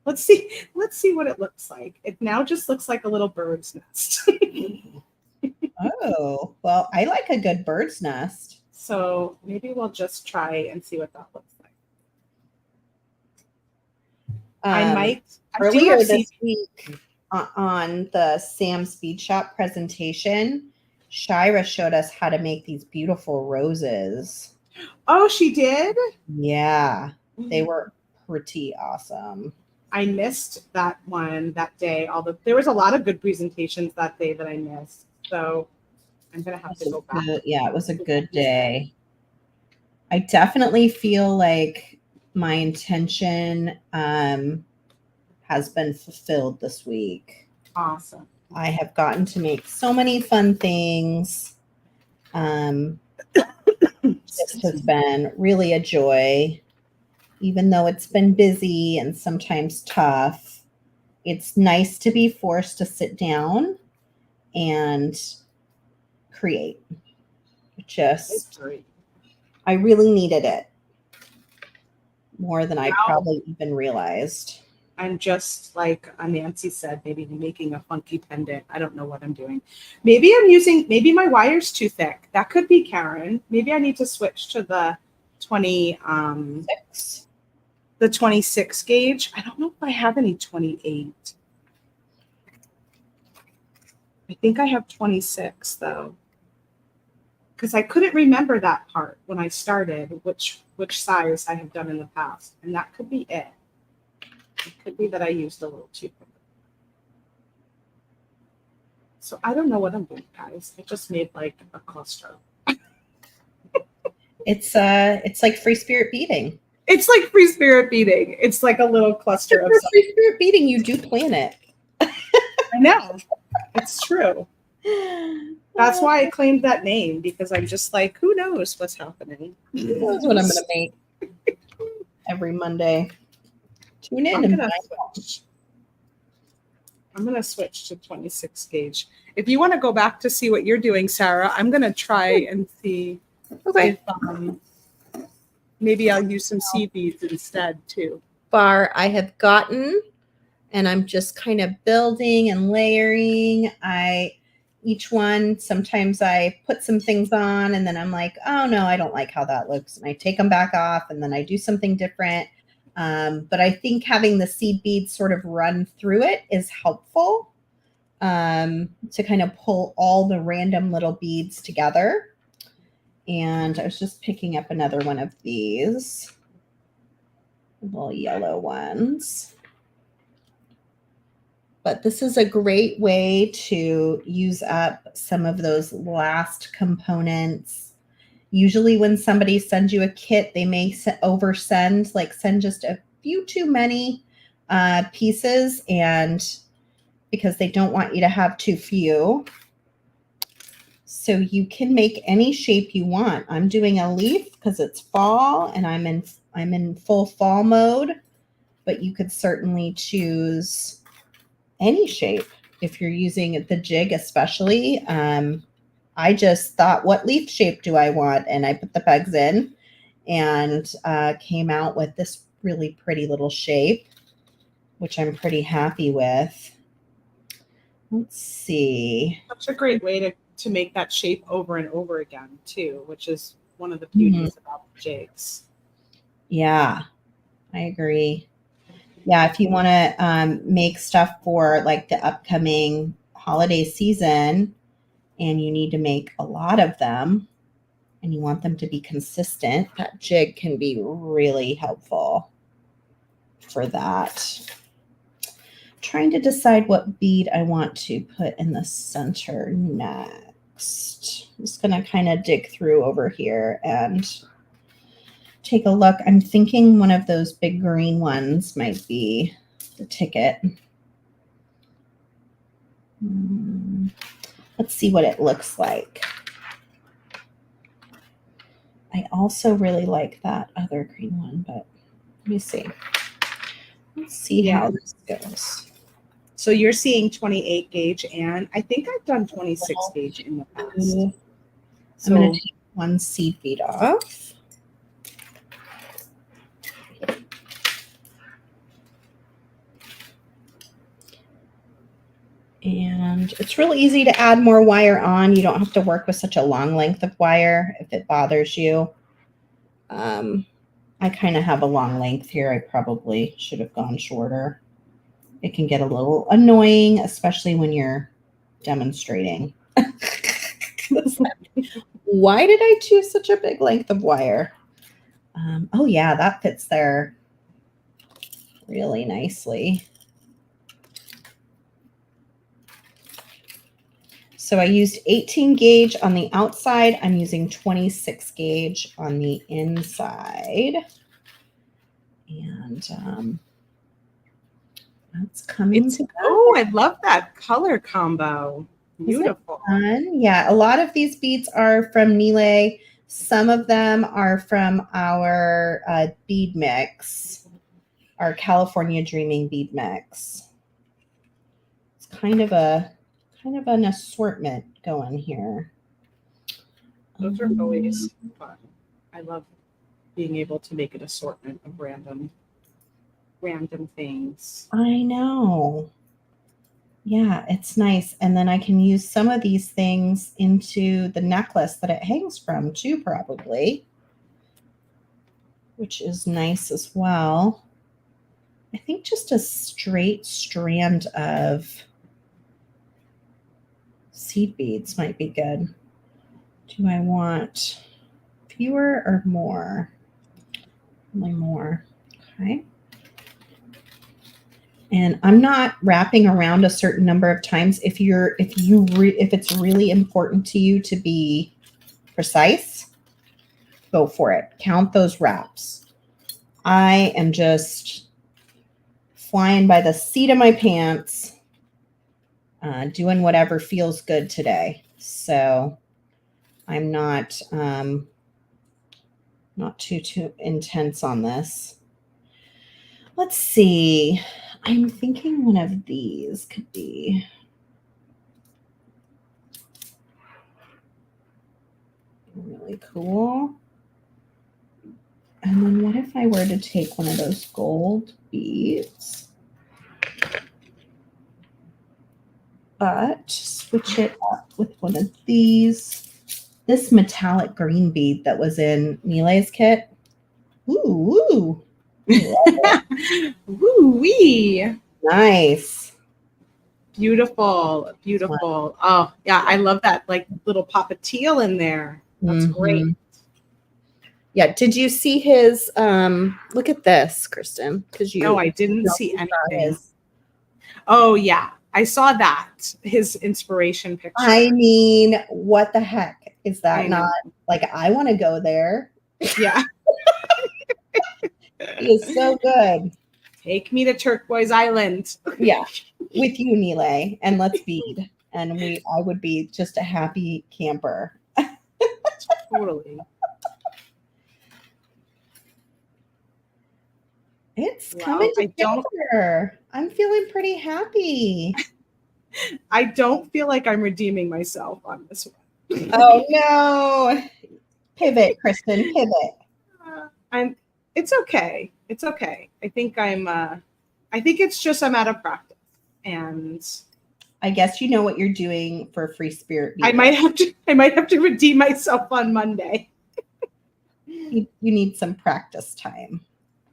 Let's see what it looks like. It now just looks like a little bird's nest.
Oh, well, I like a good bird's nest.
So maybe we'll just try and see what that looks like. I might.
Earlier this week on the Sam's Bead Shop presentation, Shira showed us how to make these beautiful roses.
Oh, she did?
Yeah, they were pretty awesome.
I missed that one that day. There was a lot of good presentations that day that I missed. So I'm going to have to go back.
Yeah, it was a good day. I definitely feel like my intention has been fulfilled this week.
Awesome.
I have gotten to make so many fun things. This has been really a joy, even though it's been busy and sometimes tough. It's nice to be forced to sit down and create. I really needed it more than I probably even realized.
I'm just like Nancy said, maybe making a funky pendant. I don't know what I'm doing. Maybe maybe my wire's too thick. That could be, Karen. Maybe I need to switch to the 26 gauge. I don't know if I have any 28. I think I have 26 though. Because I couldn't remember that part when I started, which size I have done in the past. And that could be it. It could be that I used a little too quick. So I don't know what I'm doing, guys. I just made like a cluster.
It's like free spirit beading.
It's like free spirit beading. It's like a little cluster of
free spirit beading. You do plan it.
I know. It's true. That's why I claimed that name, because I'm just like, who knows what's happening?
Who knows what I'm going to make every Monday. Tune in.
I'm going to switch to 26 gauge. If you want to go back to see what you're doing, Sarah, I'm going to try and see if maybe I'll use some seed beads instead too.
Bar I have gotten, and I'm just kind of building and layering. Each one, sometimes I put some things on and then I'm like, oh no, I don't like how that looks. And I take them back off and then I do something different. But I think having the seed beads sort of run through it is helpful to kind of pull all the random little beads together. And I was just picking up another one of these little yellow ones. But this is a great way to use up some of those last components. Usually when somebody sends you a kit, they may oversend, like send just a few too many pieces, and because they don't want you to have too few. So you can make any shape you want. I'm doing a leaf because it's fall and I'm in full fall mode, but you could certainly choose any shape if you're using the jig, especially. I just thought, what leaf shape do I want? And I put the pegs in and came out with this really pretty little shape, which I'm pretty happy with. Let's see.
That's a great way to make that shape over and over again too, which is one of the beauties about jigs.
Yeah, I agree. Yeah, if you want to make stuff for like the upcoming holiday season and you need to make a lot of them and you want them to be consistent, that jig can be really helpful for that. Trying to decide what bead I want to put in the center next. I'm just going to kind of dig through over here and take a look. I'm thinking one of those big green ones might be the ticket. Let's see what it looks like. I also really like that other green one, but let me see. Let's see how this goes.
So you're seeing 28 gauge, and I think I've done 26 gauge in the past.
So I'm going to take one seed bead off. And it's real easy to add more wire on. You don't have to work with such a long length of wire if it bothers you. I kind of have a long length here. I probably should have gone shorter. It can get a little annoying, especially when you're demonstrating. Why did I choose such a big length of wire? Oh yeah, that fits there really nicely. So I used 18 gauge on the outside. I'm using 26 gauge on the inside. And That's coming together.
Oh, I love that color combo. Beautiful.
Fun? Yeah, a lot of these beads are from Nile. Some of them are from our bead mix, our California Dreaming bead mix. It's kind of an assortment going here.
Those are always fun. I love being able to make an assortment of random things.
I know. Yeah, it's nice. And then I can use some of these things into the necklace that it hangs from too, probably, which is nice as well. I think just a straight strand of seed beads might be good. Do I want fewer or more? Only more. Okay. And I'm not wrapping around a certain number of times. If it's really important to you to be precise, go for it. Count those wraps. I am just flying by the seat of my pants, doing whatever feels good today. So I'm not too intense on this. Let's see. I'm thinking one of these could be really cool. And then what if I were to take one of those gold beads, but switch it up with one of these, this metallic green bead that was in Nile's kit. Ooh.
Woo-wee.
Nice.
Beautiful. Oh, yeah, I love that like little pop of teal in there. That's great.
Yeah, did you see his look at this, Kristen?
No, I didn't see anything. Oh yeah, I saw that. His inspiration picture.
I mean, what the heck is that? Not like I want to go there.
Yeah.
He is so good.
Take me to Turquoise Island.
Yeah, with you, Nile, and let's bead. And I would be just a happy camper.
Totally.
It's coming together. I'm feeling pretty happy.
I don't feel like I'm redeeming myself on this one.
Oh no. Pivot, Kristen, pivot.
It's okay. It's okay. I think it's just I'm out of practice. And
I guess you know what you're doing for Free Spirit.
I might have to redeem myself on Monday.
You need some practice time.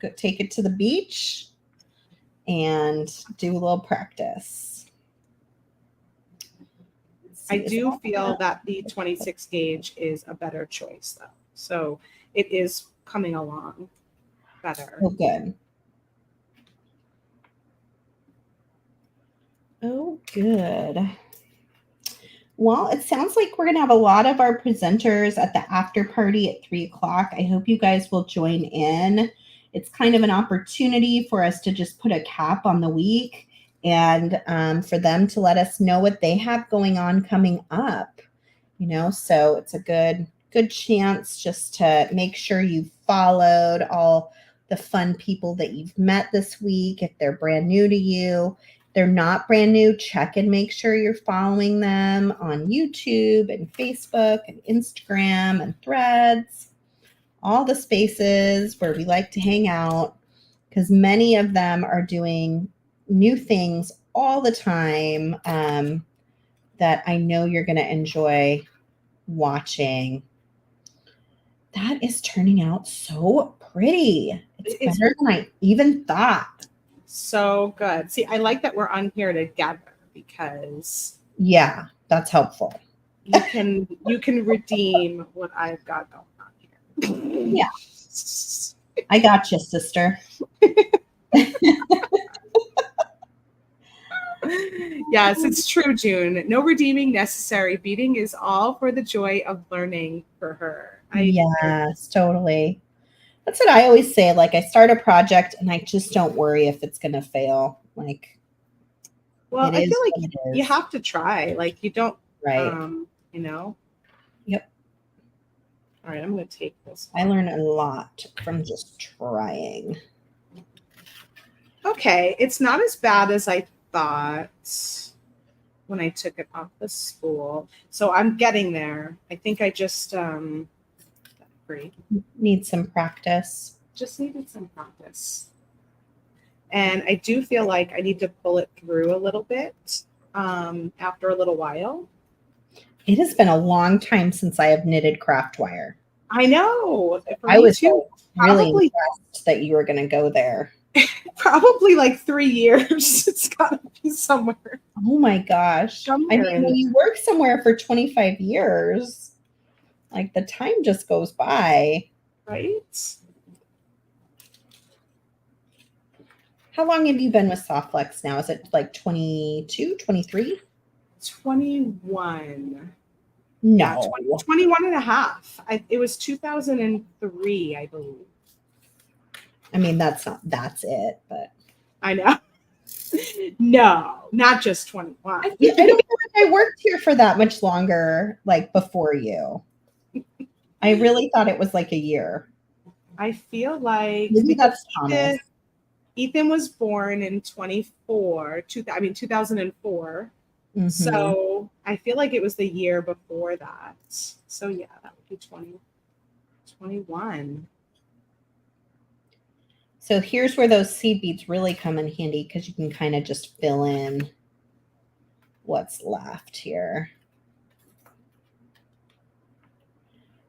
Go take it to the beach and do a little practice.
I do feel that the 26 gauge is a better choice though. So it is coming along better.
Oh, good. Oh, good. Well, it sounds like we're going to have a lot of our presenters at the after party at 3:00. I hope you guys will join in. It's kind of an opportunity for us to just put a cap on the week and for them to let us know what they have going on coming up. So it's a good chance just to make sure you've followed all the fun people that you've met this week. If they're brand new to you, they're not brand new, check and make sure you're following them on YouTube and Facebook and Instagram and Threads, all the spaces where we like to hang out, because many of them are doing new things all the time that I know you're going to enjoy watching. That is turning out so pretty. It's better than I even thought.
So good. See, I like that we're on here together because
yeah, that's helpful.
You can redeem what I've got going on here.
Yeah. I got you, sister.
Yes, it's true, June. No redeeming necessary. Beading is all for the joy of learning for her.
Yes, totally. That's what I always say. Like, I start a project and I just don't worry if it's going to fail. Like,
well,
it
I
is
feel like
what it
you
is.
have to try. Like you don't,
Right.
you know.
Yep.
All right, I'm going to take this.
I learn a lot from just trying.
Okay, it's not as bad as I thought when I took it off the spool. So I'm getting there. I think I just
Need some practice.
just needed some practice. And I do feel like I need to pull it through a little bit after a little while.
It has been a long time since I have knitted craft wire.
I know. For
I
me
was
too.
really
Probably,
impressed that you were going to go there.
probably like 3 years. It's got to be somewhere.
Oh my gosh. I mean, when you work somewhere for 25 years, like the time just goes by.
Right?
How long have you been with Softflex now? Is it like 22, 23?
21.
No.
Yeah, 21 and a half. It was 2003, I believe.
I mean, that's it, but.
I know. No, not just 21.
I don't feel like I worked here for that much longer, like before you. I really thought it was like a year.
I feel like
Maybe that's Thomas.
Ethan was born in 2004.
Mm-hmm.
So I feel like it was the year before that. So yeah, that would be 21.
So here's where those seed beads really come in handy because you can kind of just fill in what's left here.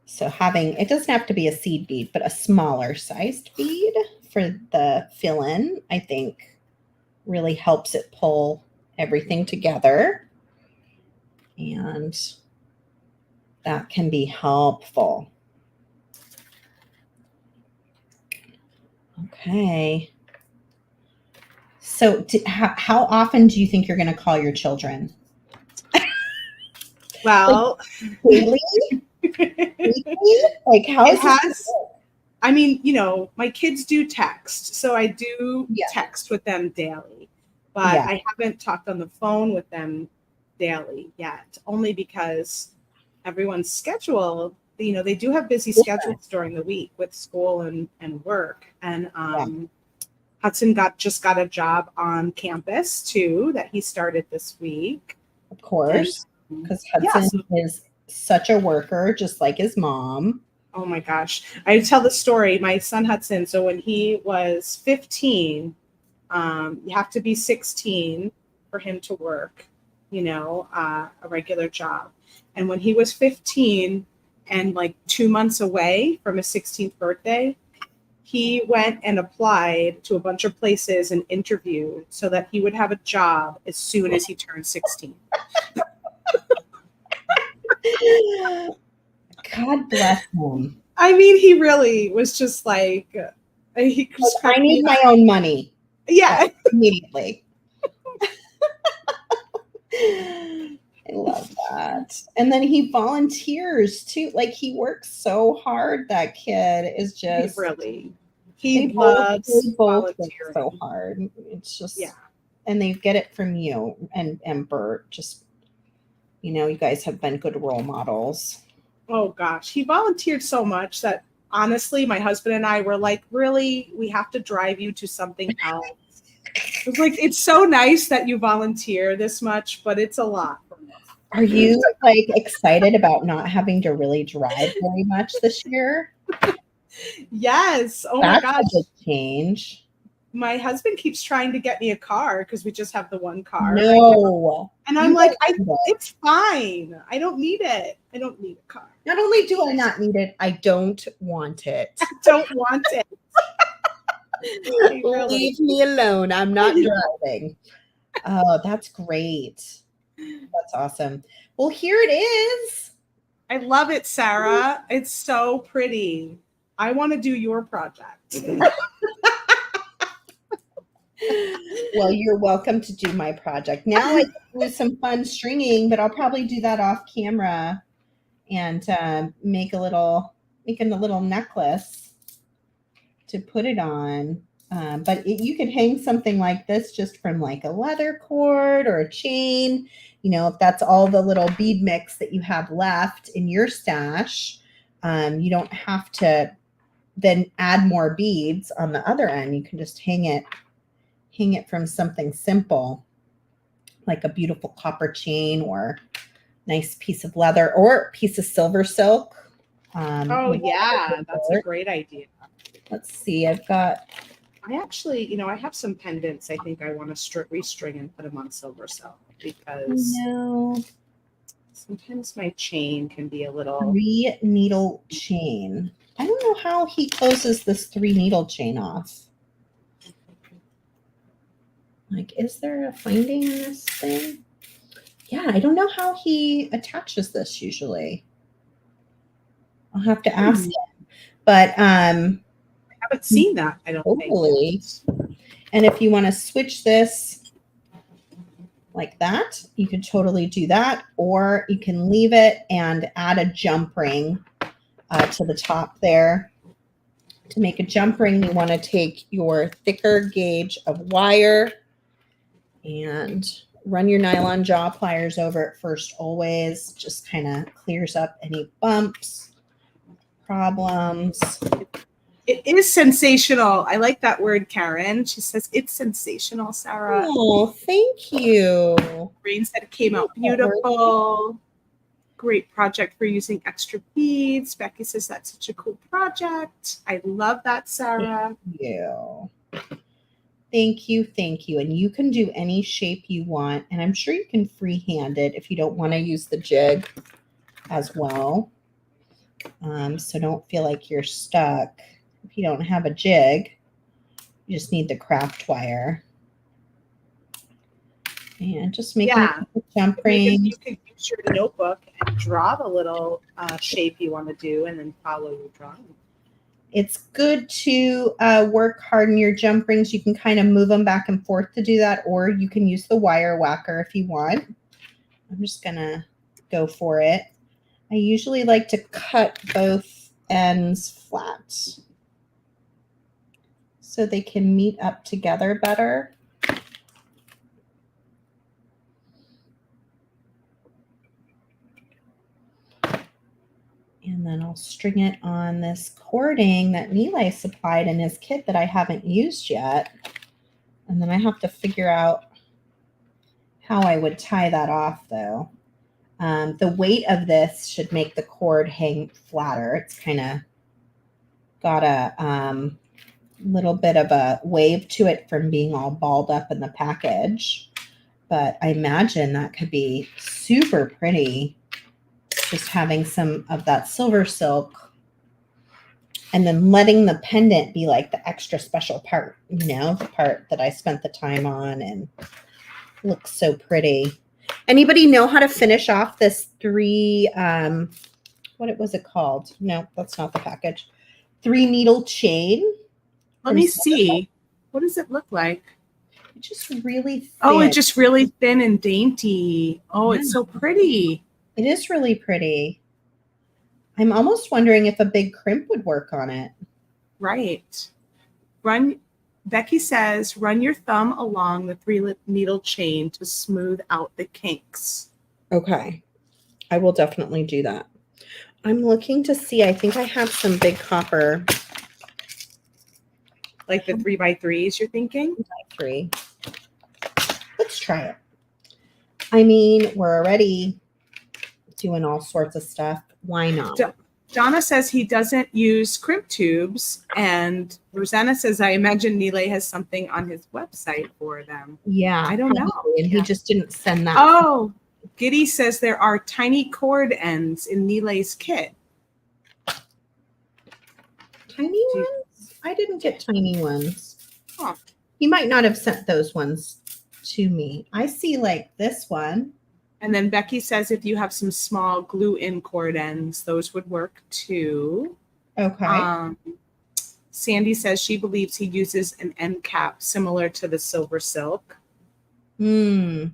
So it doesn't have to be a seed bead, but a smaller sized bead for the fill in, I think really helps it pull everything together. And that can be helpful. Okay. So how often do you think you're going to call your children?
Well,
daily? Like how
it has, I mean, my kids do text, so I do text with them daily, but I haven't talked on the phone with them daily yet, only because everyone's schedule, they do have busy schedules during the week with school and work. And Hudson just got a job on campus too that he started this week.
Of course, because Hudson is such a worker, just like his mom.
Oh my gosh. I tell the story, my son Hudson, so when he was 15, you have to be 16 for him to work, a regular job. And when he was 15 and like 2 months away from his 16th birthday, he went and applied to a bunch of places and interviewed so that he would have a job as soon as he turned 16.
God bless him.
I mean, he really was just like, I
need my own money.
Yeah.
Immediately. I love that. And then he volunteers too. Like he works so hard. That kid is just
he loves
volunteering so hard. It's just and they get it from you and Bert. Just you guys have been good role models.
Oh gosh, he volunteered so much that honestly, my husband and I were like, really, we have to drive you to something else. It was like, it's so nice that you volunteer this much, but it's a lot for me.
Are you like excited about not having to really drive very much this year?
Yes. Oh
That's
my gosh.
a big change.
My husband keeps trying to get me a car because we just have the one car.
No.
And I'm like, it's fine. I don't need it. I don't need a car.
Not only do I not need it, I don't want it.
I don't want it.
Leave me alone. I'm not driving. Oh, that's great. That's awesome. Well, here it is.
I love it, Sarah. It's so pretty. I want to do your project.
Well, you're welcome to do my project. Now I can do some fun stringing, but I'll probably do that off camera and making a little necklace to put it on. But you could hang something like this just from like a leather cord or a chain. You know, if that's all the little bead mix that you have left in your stash, you don't have to then add more beads on the other end. You can just hang it from something simple, like a beautiful copper chain or nice piece of leather or a piece of silver silk.
Oh yeah, that's a great idea.
Let's see, I've got.
I actually, I have some pendants. I think I want to restring and put them on silver silk because sometimes my chain can be a little
3 needle chain. I don't know how he closes this 3 needle chain off. Like, is there a finding in this thing? Yeah, I don't know how he attaches this usually. I'll have to ask him. But
I haven't seen that, I don't think.
And if you want to switch this like that, you can totally do that, or you can leave it and add a jump ring to the top there. To make a jump ring, you want to take your thicker gauge of wire and run your nylon jaw pliers over it first always. Just kind of clears up any bumps, problems.
It is sensational. I like that word, Karen. She says it's sensational, Sarah.
Oh, thank you.
Rain said it came out beautiful. Great project for using extra beads. Becky says that's such a cool project. I love that, Sarah.
Thank you. Thank you. Thank you. And you can do any shape you want. And I'm sure you can freehand it if you don't want to use the jig as well. So don't feel like you're stuck. If you don't have a jig, you just need the craft wire. And just make a jump ring.
You could use your notebook and draw the little shape you want to do and then follow your drawing.
It's good to work hard in your jump rings. You can kind of move them back and forth to do that, or you can use the wire whacker if you want. I'm just going to go for it. I usually like to cut both ends flat so they can meet up together better. And then I'll string it on this cording that Nilay supplied in his kit that I haven't used yet. And then I have to figure out how I would tie that off though. The weight of this should make the cord hang flatter. It's kind of got a little bit of a wave to it from being all balled up in the package. But I imagine that could be super pretty. Just having some of that silver silk and then letting the pendant be like the extra special part, the part that I spent the time on and looks so pretty. Anybody know how to finish off this 3, what was it called? No, that's not the package. 3 needle chain.
Let me see. What does it look like?
It's just really thin.
Oh, it's just really thin and dainty. Oh, yeah. It's so pretty.
It is really pretty. I'm almost wondering if a big crimp would work on it.
Right. Becky says, run your thumb along the 3 needle chain to smooth out the kinks. Okay.
I will definitely do that. I'm looking to see, I think I have some big copper.
Like the 3x3s you're thinking?
3. Let's try it. I mean, we're already doing all sorts of stuff. Why not?
Donna says he doesn't use crimp tubes, and Rosanna says, I imagine Nilay has something on his website for them.
Yeah,
I don't know.
And he just didn't send that.
Oh, Giddy says there are tiny cord ends in Nilay's kit.
Tiny ones? I didn't get tiny ones.
Huh.
He might not have sent those ones to me. I see like this one.
And then Becky says if you have some small glue-in cord ends, those would work too.
Okay.
Sandy says she believes he uses an end cap similar to the silver silk.
I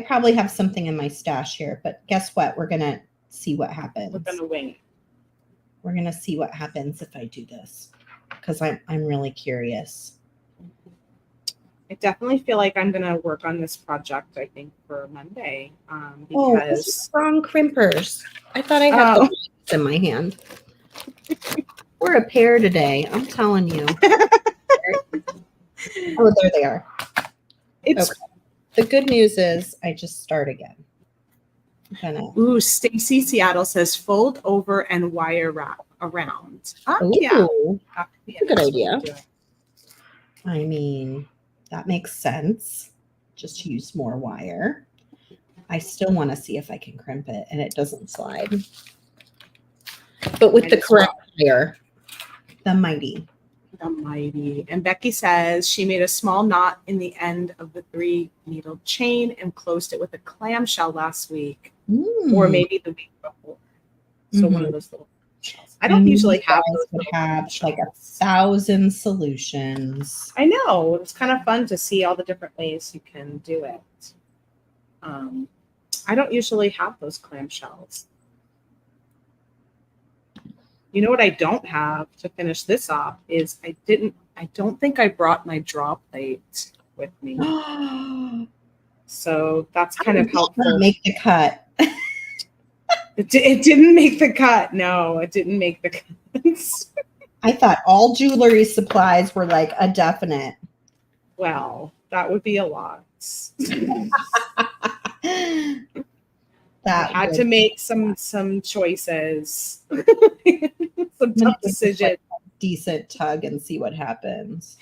probably have something in my stash here, but guess what? We're going to see what happens.
We're going to wing it.
We're going to see what happens if I do this because I'm really curious.
I definitely feel like I'm going to work on this project, I think, for Monday.
Oh, this is wrong crimpers. I thought I had the in my hand. We're a pair today. I'm telling you. Oh, there they are.
It's
okay. The good news is I just start again.
Ooh, Stacy Seattle says fold over and wire wrap around.
Yeah, that's a good idea. I mean, that makes sense. Just use more wire. I still want to see if I can crimp it and it doesn't slide. But with the correct wire, the mighty.
The mighty. And Becky says she made a small knot in the end of the 3-needle chain and closed it with a clamshell last week. Or maybe the week before. So one of those little shells. I don't usually have those.
Would have like 1,000 solutions.
I know. It's kind of fun to see all the different ways you can do it. I don't usually have those clamshells. You know what I don't have to finish this off is I don't think I brought my draw plate with me. So that's kind of helpful.
Make the cut.
It didn't make the cut. No, it didn't make the cut.
I thought all jewelry supplies were like a definite.
Well, that would be a lot. I had to make some choices. Some tough decisions.
Decent tug and see what happens.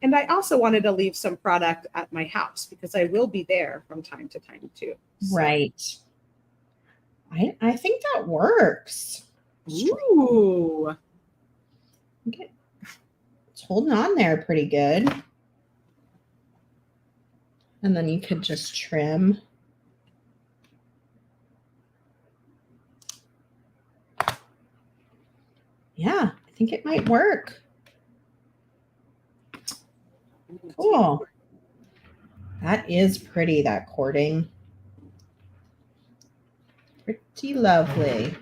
And I also wanted to leave some product at my house because I will be there from time to time too.
So. Right. I think that works.
Ooh.
Okay. It's holding on there pretty good. And then you could just trim. Yeah, I think it might work. Cool. That is pretty, that cording. Pretty lovely.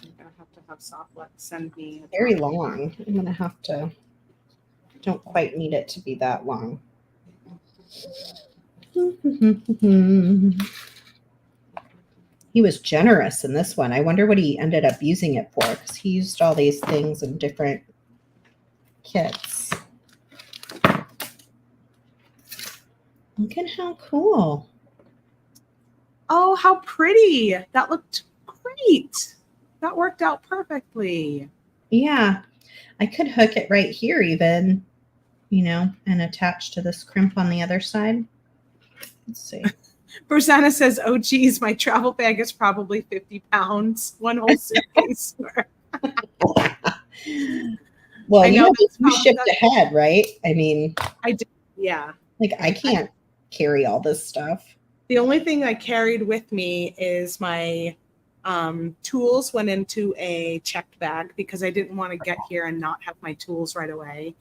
I'm gonna have to have Softlet send me
very long. I'm gonna have to. Don't quite need it to be that long. He was generous in this one. I wonder what he ended up using it for, because he used all these things in different kits. Look at how cool.
Oh, how pretty. That looked great. That worked out perfectly.
Yeah. I could hook it right here even, you know, and attach to this crimp on the other side. Let's see.
Rosanna says, oh, geez, my travel bag is probably 50 pounds. One whole suitcase.
Well, you know, you shipped ahead, right? I mean,
I did. Yeah.
Like, I can't carry all this stuff.
The only thing I carried with me is my tools went into a checked bag because I didn't want to get here and not have my tools right away.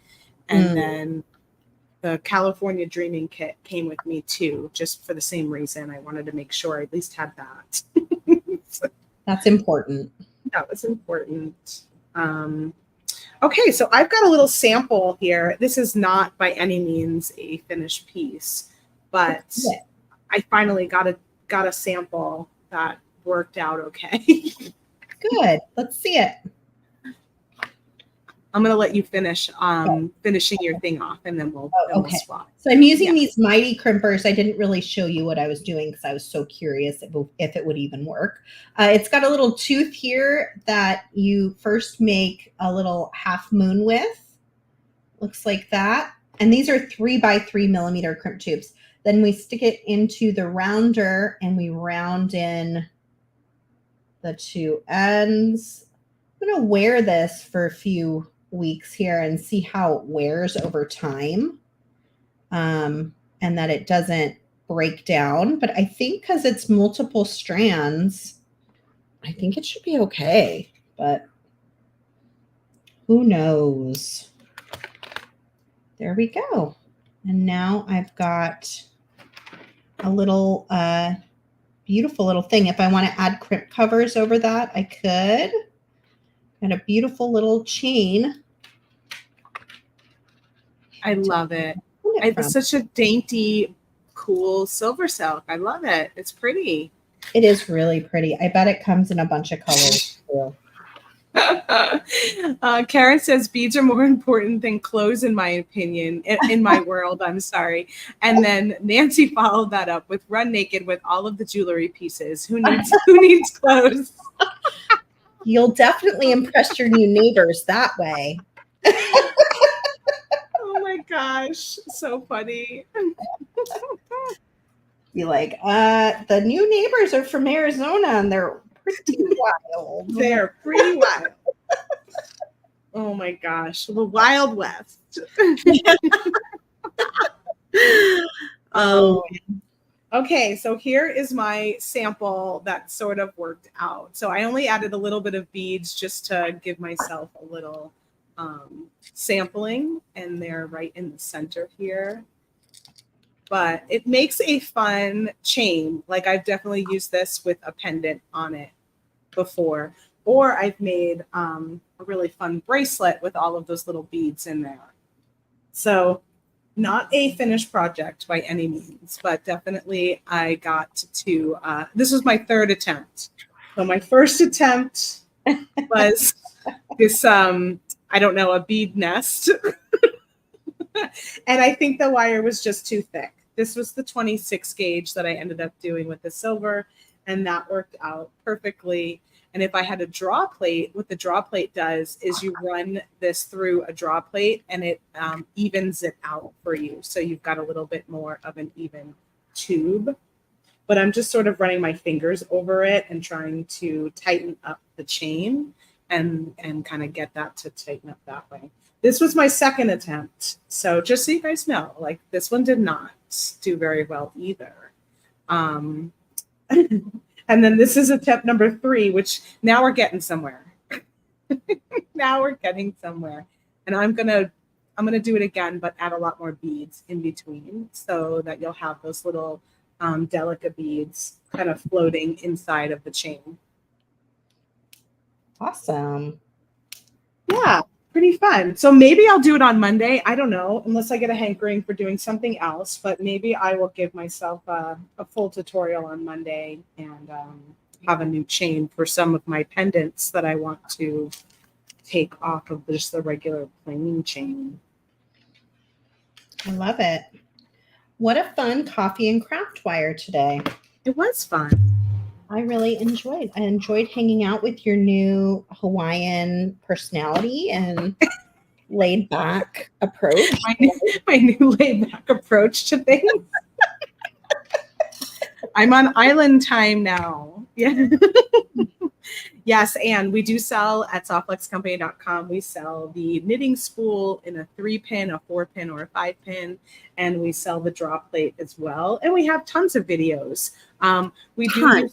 And then the California Dreaming Kit came with me too, just for the same reason. I wanted to make sure I at least had that.
That's important.
That was important. Okay, so I've got a little sample here. This is not by any means a finished piece, but I finally got a sample that worked out okay.
Good. Let's see it.
I'm going to let you finish finishing your thing off, and then we'll swap.
So I'm using these mighty crimpers. I didn't really show you what I was doing because I was so curious if it would even work. It's got a little tooth here that you first make a little half moon with. Looks like that. And these are 3x3 millimeter crimp tubes. Then we stick it into the rounder and we round in the two ends. I'm going to wear this for a few weeks here and see how it wears over time, and that it doesn't break down. But I think because it's multiple strands, I think it should be okay, but who knows? There we go. And now I've got a little beautiful little thing. If I want to add crimp covers over that, I could. And a beautiful little chain
I love it.
It
It's such a dainty, cool silver silk. I love it. It's pretty.
is really pretty. I bet it comes in a bunch of colors too.
Karen says beads are more important than clothes, in my opinion. In my world, I'm sorry. And then Nancy followed that up with run naked with all of the jewelry pieces. Who needs clothes?
You'll definitely impress your new neighbors that way.
Oh my gosh, so funny.
Be like, the new neighbors are from Arizona and they're pretty wild.
They're pretty wild. Oh my gosh, the Wild West.
Oh.
Okay, so here is my sample that sort of worked out. So I only added a little bit of beads just to give myself a little sampling, and they're right in the center here. But it makes a fun chain. Like I've definitely used this with a pendant on it before, or I've made a really fun bracelet with all of those little beads in there. So not a finished project by any means, but definitely I got to, this was my third attempt. So my first attempt was this, I don't know, a bead nest. And I think the wire was just too thick. This was the 26 gauge that I ended up doing with the silver, and that worked out perfectly. And if I had a draw plate, what the draw plate does is you run this through a draw plate and it evens it out for you. So you've got a little bit more of an even tube. But I'm just sort of running my fingers over it and trying to tighten up the chain and kind of get that to tighten up that way. This was my second attempt. So just so you guys know, like this one did not do very well either. And then this is attempt number 3, which now we're getting somewhere. Now we're getting somewhere. And I'm gonna do it again, but add a lot more beads in between so that you'll have those little delicate beads kind of floating inside of the chain.
Awesome.
Yeah, pretty fun. So maybe I'll do it on Monday. I don't know, unless I get a hankering for doing something else, but maybe I will give myself a full tutorial on Monday and have a new chain for some of my pendants that I want to take off of just the regular plain chain.
I love it. What a fun coffee and craft wire today.
It was fun.
I really enjoyed. I enjoyed hanging out with your new Hawaiian personality and laid back approach.
My new laid back approach to things. I'm on island time now. Yeah. Yes, and we do sell at softflexcompany.com. We sell the knitting spool in a 3-pin, a 4-pin, or a 5-pin, and we sell the draw plate as well. And we have tons of videos. We do.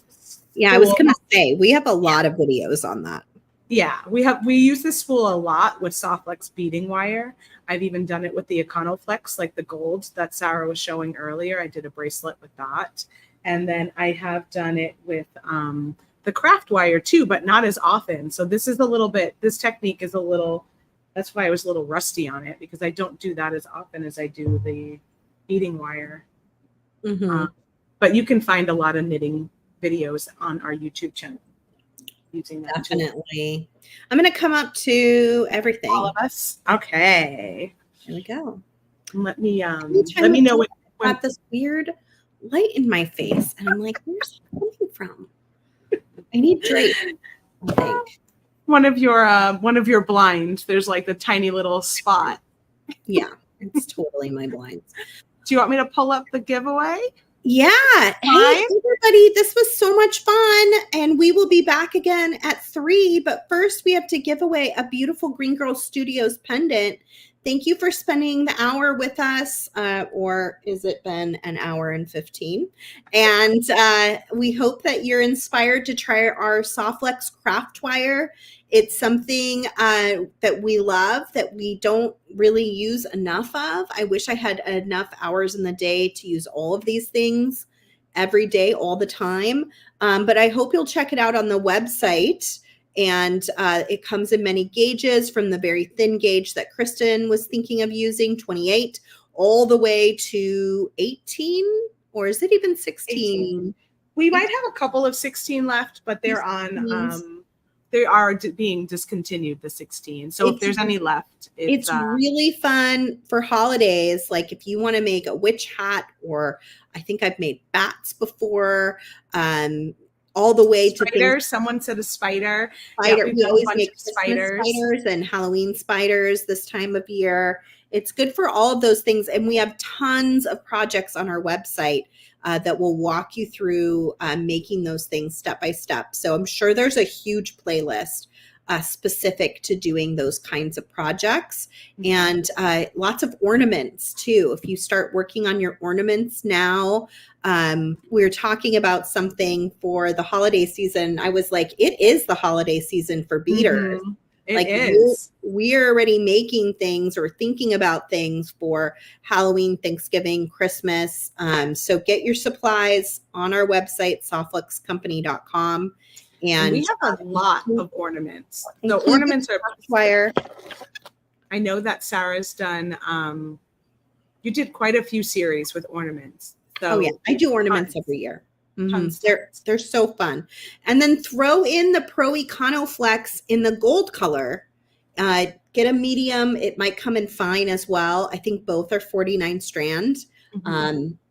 Yeah, I was going to say we have a lot of videos on that.
Yeah, we use this spool a lot with Softflex beading wire. I've even done it with the Econoflex, like the gold that Sara was showing earlier. I did a bracelet with that. And then I have done it with the craft wire too, but not as often. So this technique is a little, that's why I was a little rusty on it, because I don't do that as often as I do the beading wire.
Mm-hmm.
But you can find a lot of knitting videos on our YouTube channel using that.
Definitely. I'm going to come up to everything.
All of us. Okay.
Here we go.
Let me know what
got this weird light in my face, and I'm like, where's it coming from? I need drape. I think
one of your blinds. There's like the tiny little spot.
Yeah, it's totally my blinds.
Do you want me to pull up the giveaway?
Yeah. Hey, everybody, this was so much fun, and we will be back again at 3. But first, we have to give away a beautiful Green Girl Studios pendant. Thank you for spending the hour with us, or is it been an hour and 15? And we hope that you're inspired to try our Softflex craft wire. It's something that we love, that we don't really use enough of. I wish I had enough hours in the day to use all of these things every day, all the time. But I hope you'll check it out on the website. And it comes in many gauges, from the very thin gauge that Kristen was thinking of using, 28, all the way to 18, or is it even 16?
18. We might have a couple of 16 left, but they're on they are being discontinued, the 16. So if there's any left,
it's really fun for holidays. Like if you want to make a witch hat, or I think I've made bats before, all the way to
spiders. Someone said a spider.
Spider. Yeah, we always make spiders and Halloween spiders this time of year. It's good for all of those things. And we have tons of projects on our website that will walk you through making those things step by step. So I'm sure there's a huge playlist specific to doing those kinds of projects, and lots of ornaments too. If you start working on your ornaments now, we're talking about something for the holiday season. I was like, it is the holiday season for beaders.
It is.
We're already making things or thinking about things for Halloween, Thanksgiving, Christmas. So get your supplies on our website, softluxcompany.com.
And we have a lot of ornaments. The ornaments are
wire.
I know that Sarah's done. You did quite a few series with ornaments. So
yeah, I do ornaments every year. They're so fun. And then throw in the Pro Econoflex in the gold color. Get a medium. It might come in fine as well. I think both are 49 strand.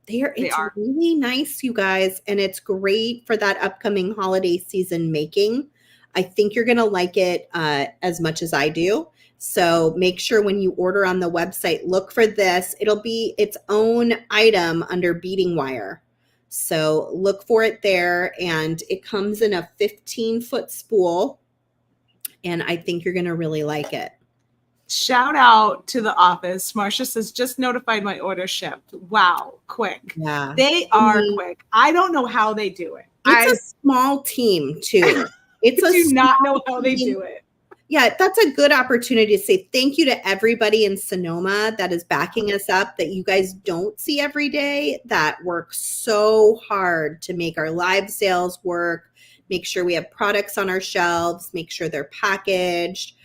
It's really nice, you guys, and it's great for that upcoming holiday season making. I think you're going to like it as much as I do. So make sure when you order on the website, look for this. It'll be its own item under beading wire. So look for it there, and it comes in a 15-foot spool, and I think you're going to really like it.
Shout out to the office. Marcia says, just notified my order shipped. Wow, quick.
Yeah.
They are quick. I don't know how they do it.
It's a small team too.
I do not know how they do it.
Yeah, that's a good opportunity to say thank you to everybody in Sonoma that is backing us up, that you guys don't see every day, that work so hard to make our live sales work, make sure we have products on our shelves, make sure they're packaged,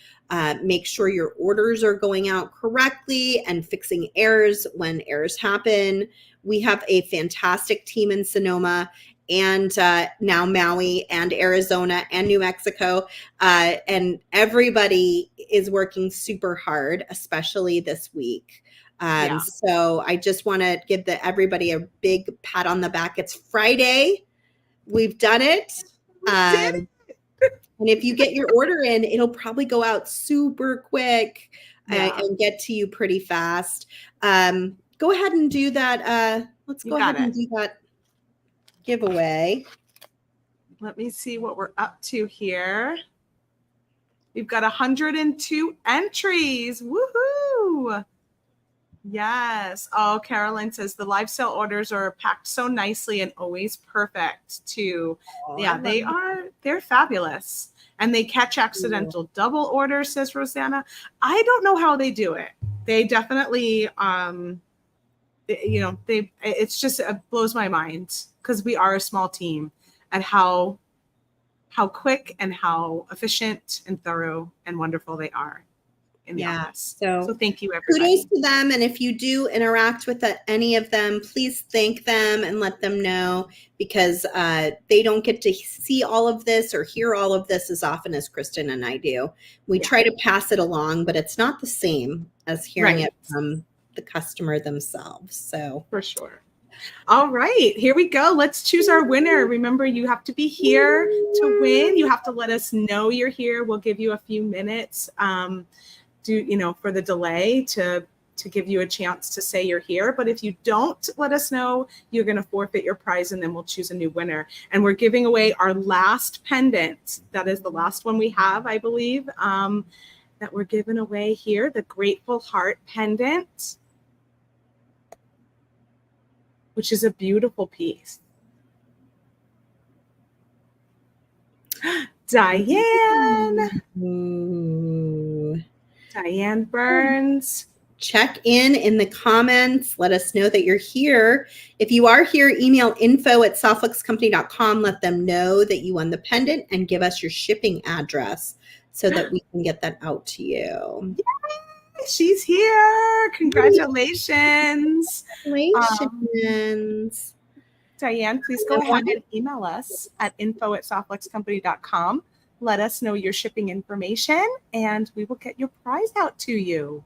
make sure your orders are going out correctly and fixing errors when errors happen. We have a fantastic team in Sonoma, and now Maui and Arizona and New Mexico. And everybody is working super hard, especially this week. So I just want to give everybody a big pat on the back. It's Friday. We've done it. And if you get your order in, it'll probably go out super quick and get to you pretty fast. Go ahead and do that. Let's go ahead and do that giveaway.
Let me see what we're up to here. We've got 102 entries. Woohoo! Yes. Oh, Caroline says the live sale orders are packed so nicely and always perfect too. They're fabulous. And they catch accidental double orders, says Rosanna. I don't know how they do it. They definitely it's just, it blows my mind, because we are a small team, and how quick and how efficient and thorough and wonderful they are in the office. So thank you, everybody.
Kudos to them. And if you do interact with any of them, please thank them and let them know, because they don't get to see all of this or hear all of this as often as Kristen and I do. We try to pass it along, but it's not the same as hearing it from the customer themselves. So
for sure. All right, here we go. Let's choose our winner. Remember, you have to be here to win. You have to let us know you're here. We'll give you a few minutes for the delay to give you a chance to say you're here. But if you don't let us know, you're going to forfeit your prize, and then we'll choose a new winner. And we're giving away our last pendant. That is the last one we have, I believe, that we're giving away here, the Grateful Heart pendant, which is a beautiful piece. Diane.
Ooh.
Diane Burns.
check in the comments. Let us know that you're here. If you are here, email info@softluxcompany.com. Let them know that you won the pendant and give us your shipping address so that we can get that out to you.
Yay, she's here. Congratulations.
Congratulations.
Diane, please go ahead and email us at info@softluxcompany.com. Let us know your shipping information and we will get your prize out to you.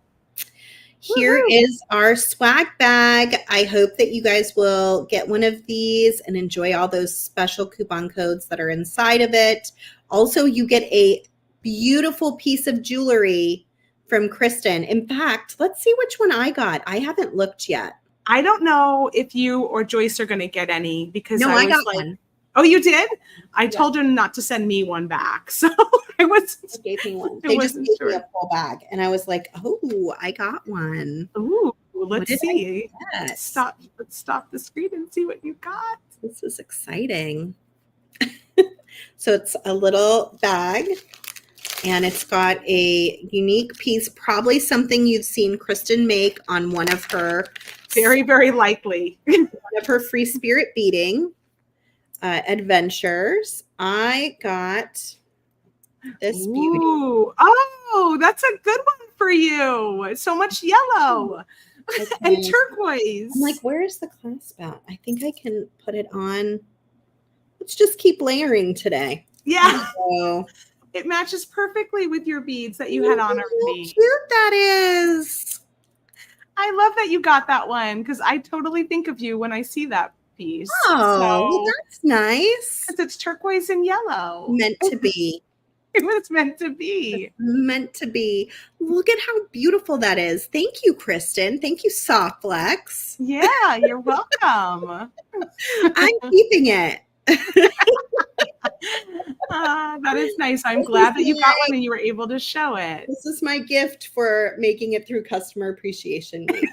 Here is our swag bag. I hope that you guys will get one of these and enjoy all those special coupon codes that are inside of it. Also, you get a beautiful piece of jewelry from Kristen. In fact, let's see which one I got. I haven't looked yet.
I don't know if you or Joyce are going to get any because
I got one.
Oh, you did? I told her not to send me one back. So I
gave me one. They just gave me a full bag. And I was like, oh, I got one.
Ooh, let's see. Let's stop the screen and see what you got.
This is exciting. So it's a little bag and it's got a unique piece, probably something you've seen Kristen make on one of her
very, very likely
one of her free spirit beading adventures. I got this beauty.
Oh, that's a good one for you. So much yellow and turquoise.
I'm like, where's the clasp at? I think I can put it on. Let's just keep layering today.
Yeah.
So,
it matches perfectly with your beads that you had on already.
How cute that is.
I love that you got that one because I totally think of you when I see that piece.
Oh, that's nice.
Because it's turquoise and yellow.
Meant to be.
It was meant to be.
Meant to be. Look at how beautiful that is. Thank you, Kristen. Thank you, Softlex.
Yeah, you're welcome.
I'm keeping it.
That is nice. I'm glad that you got one and you were able to show it.
This is my gift for making it through Customer Appreciation Week.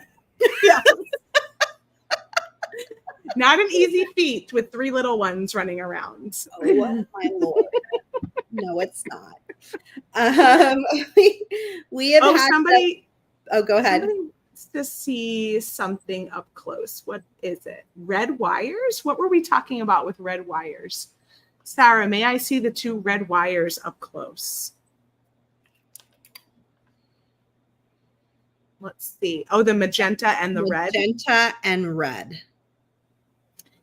Yeah. Not an easy feat with 3 little ones running around.
Oh my Lord. No, it's not. We have had
somebody.
Go ahead.
Somebody wants to see something up close. What is it? Red wires? What were we talking about with red wires? Sarah, may I see the 2 red wires up close? Let's see. Oh, the magenta and the red.
Magenta and red.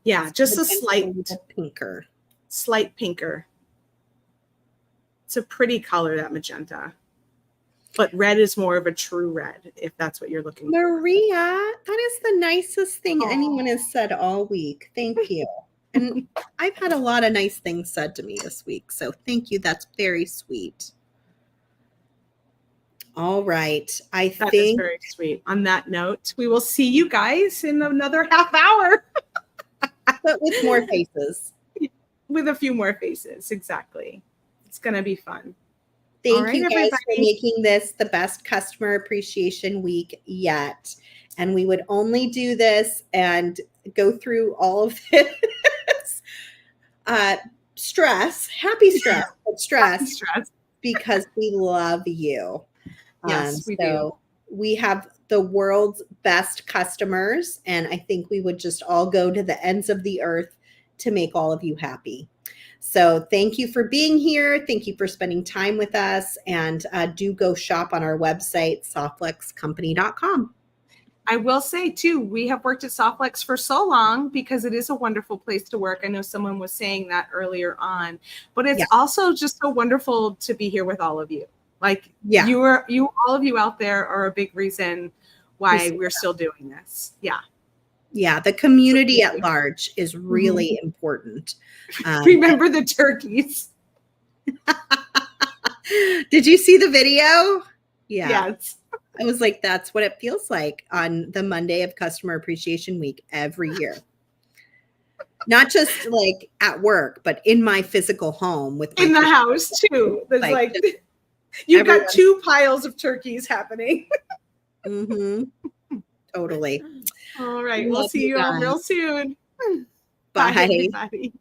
Yeah, just a slight
pinker.
Slight pinker. It's a pretty color, that magenta. But red is more of a true red, if that's what you're looking for.
Maria, that is the nicest thing anyone has said all week. Thank you. And I've had a lot of nice things said to me this week. So thank you. That's very sweet. All right. That is
very sweet. On that note, we will see you guys in another half hour.
But with more faces.
With a few more faces. Exactly. It's going to be fun.
Thank you guys for making this the best Customer Appreciation Week yet. And we would only do this and go through all of this stress, happy stress, but stress because we love you.
Yes, we do.
We have the world's best customers, and I think we would just all go to the ends of the earth to make all of you happy. So thank you for being here. Thank you for spending time with us, and do go shop on our website, softluxcompany.com.
I will say, too, we have worked at Softlex for so long because it is a wonderful place to work. I know someone was saying that earlier on, but it's also just so wonderful to be here with all of you. Like all of you out there are a big reason why we're still doing this. Yeah.
Yeah. The community at large is really important.
Remember the turkeys.
Did you see the video? Yeah.
Yes.
I was like, that's what it feels like on the Monday of Customer Appreciation Week every year. Not just like at work, but in my physical home with
in the house too. There's like you've got 2 piles of turkeys happening.
Totally.
All right. We'll see you all real soon.
Bye.
Bye everybody.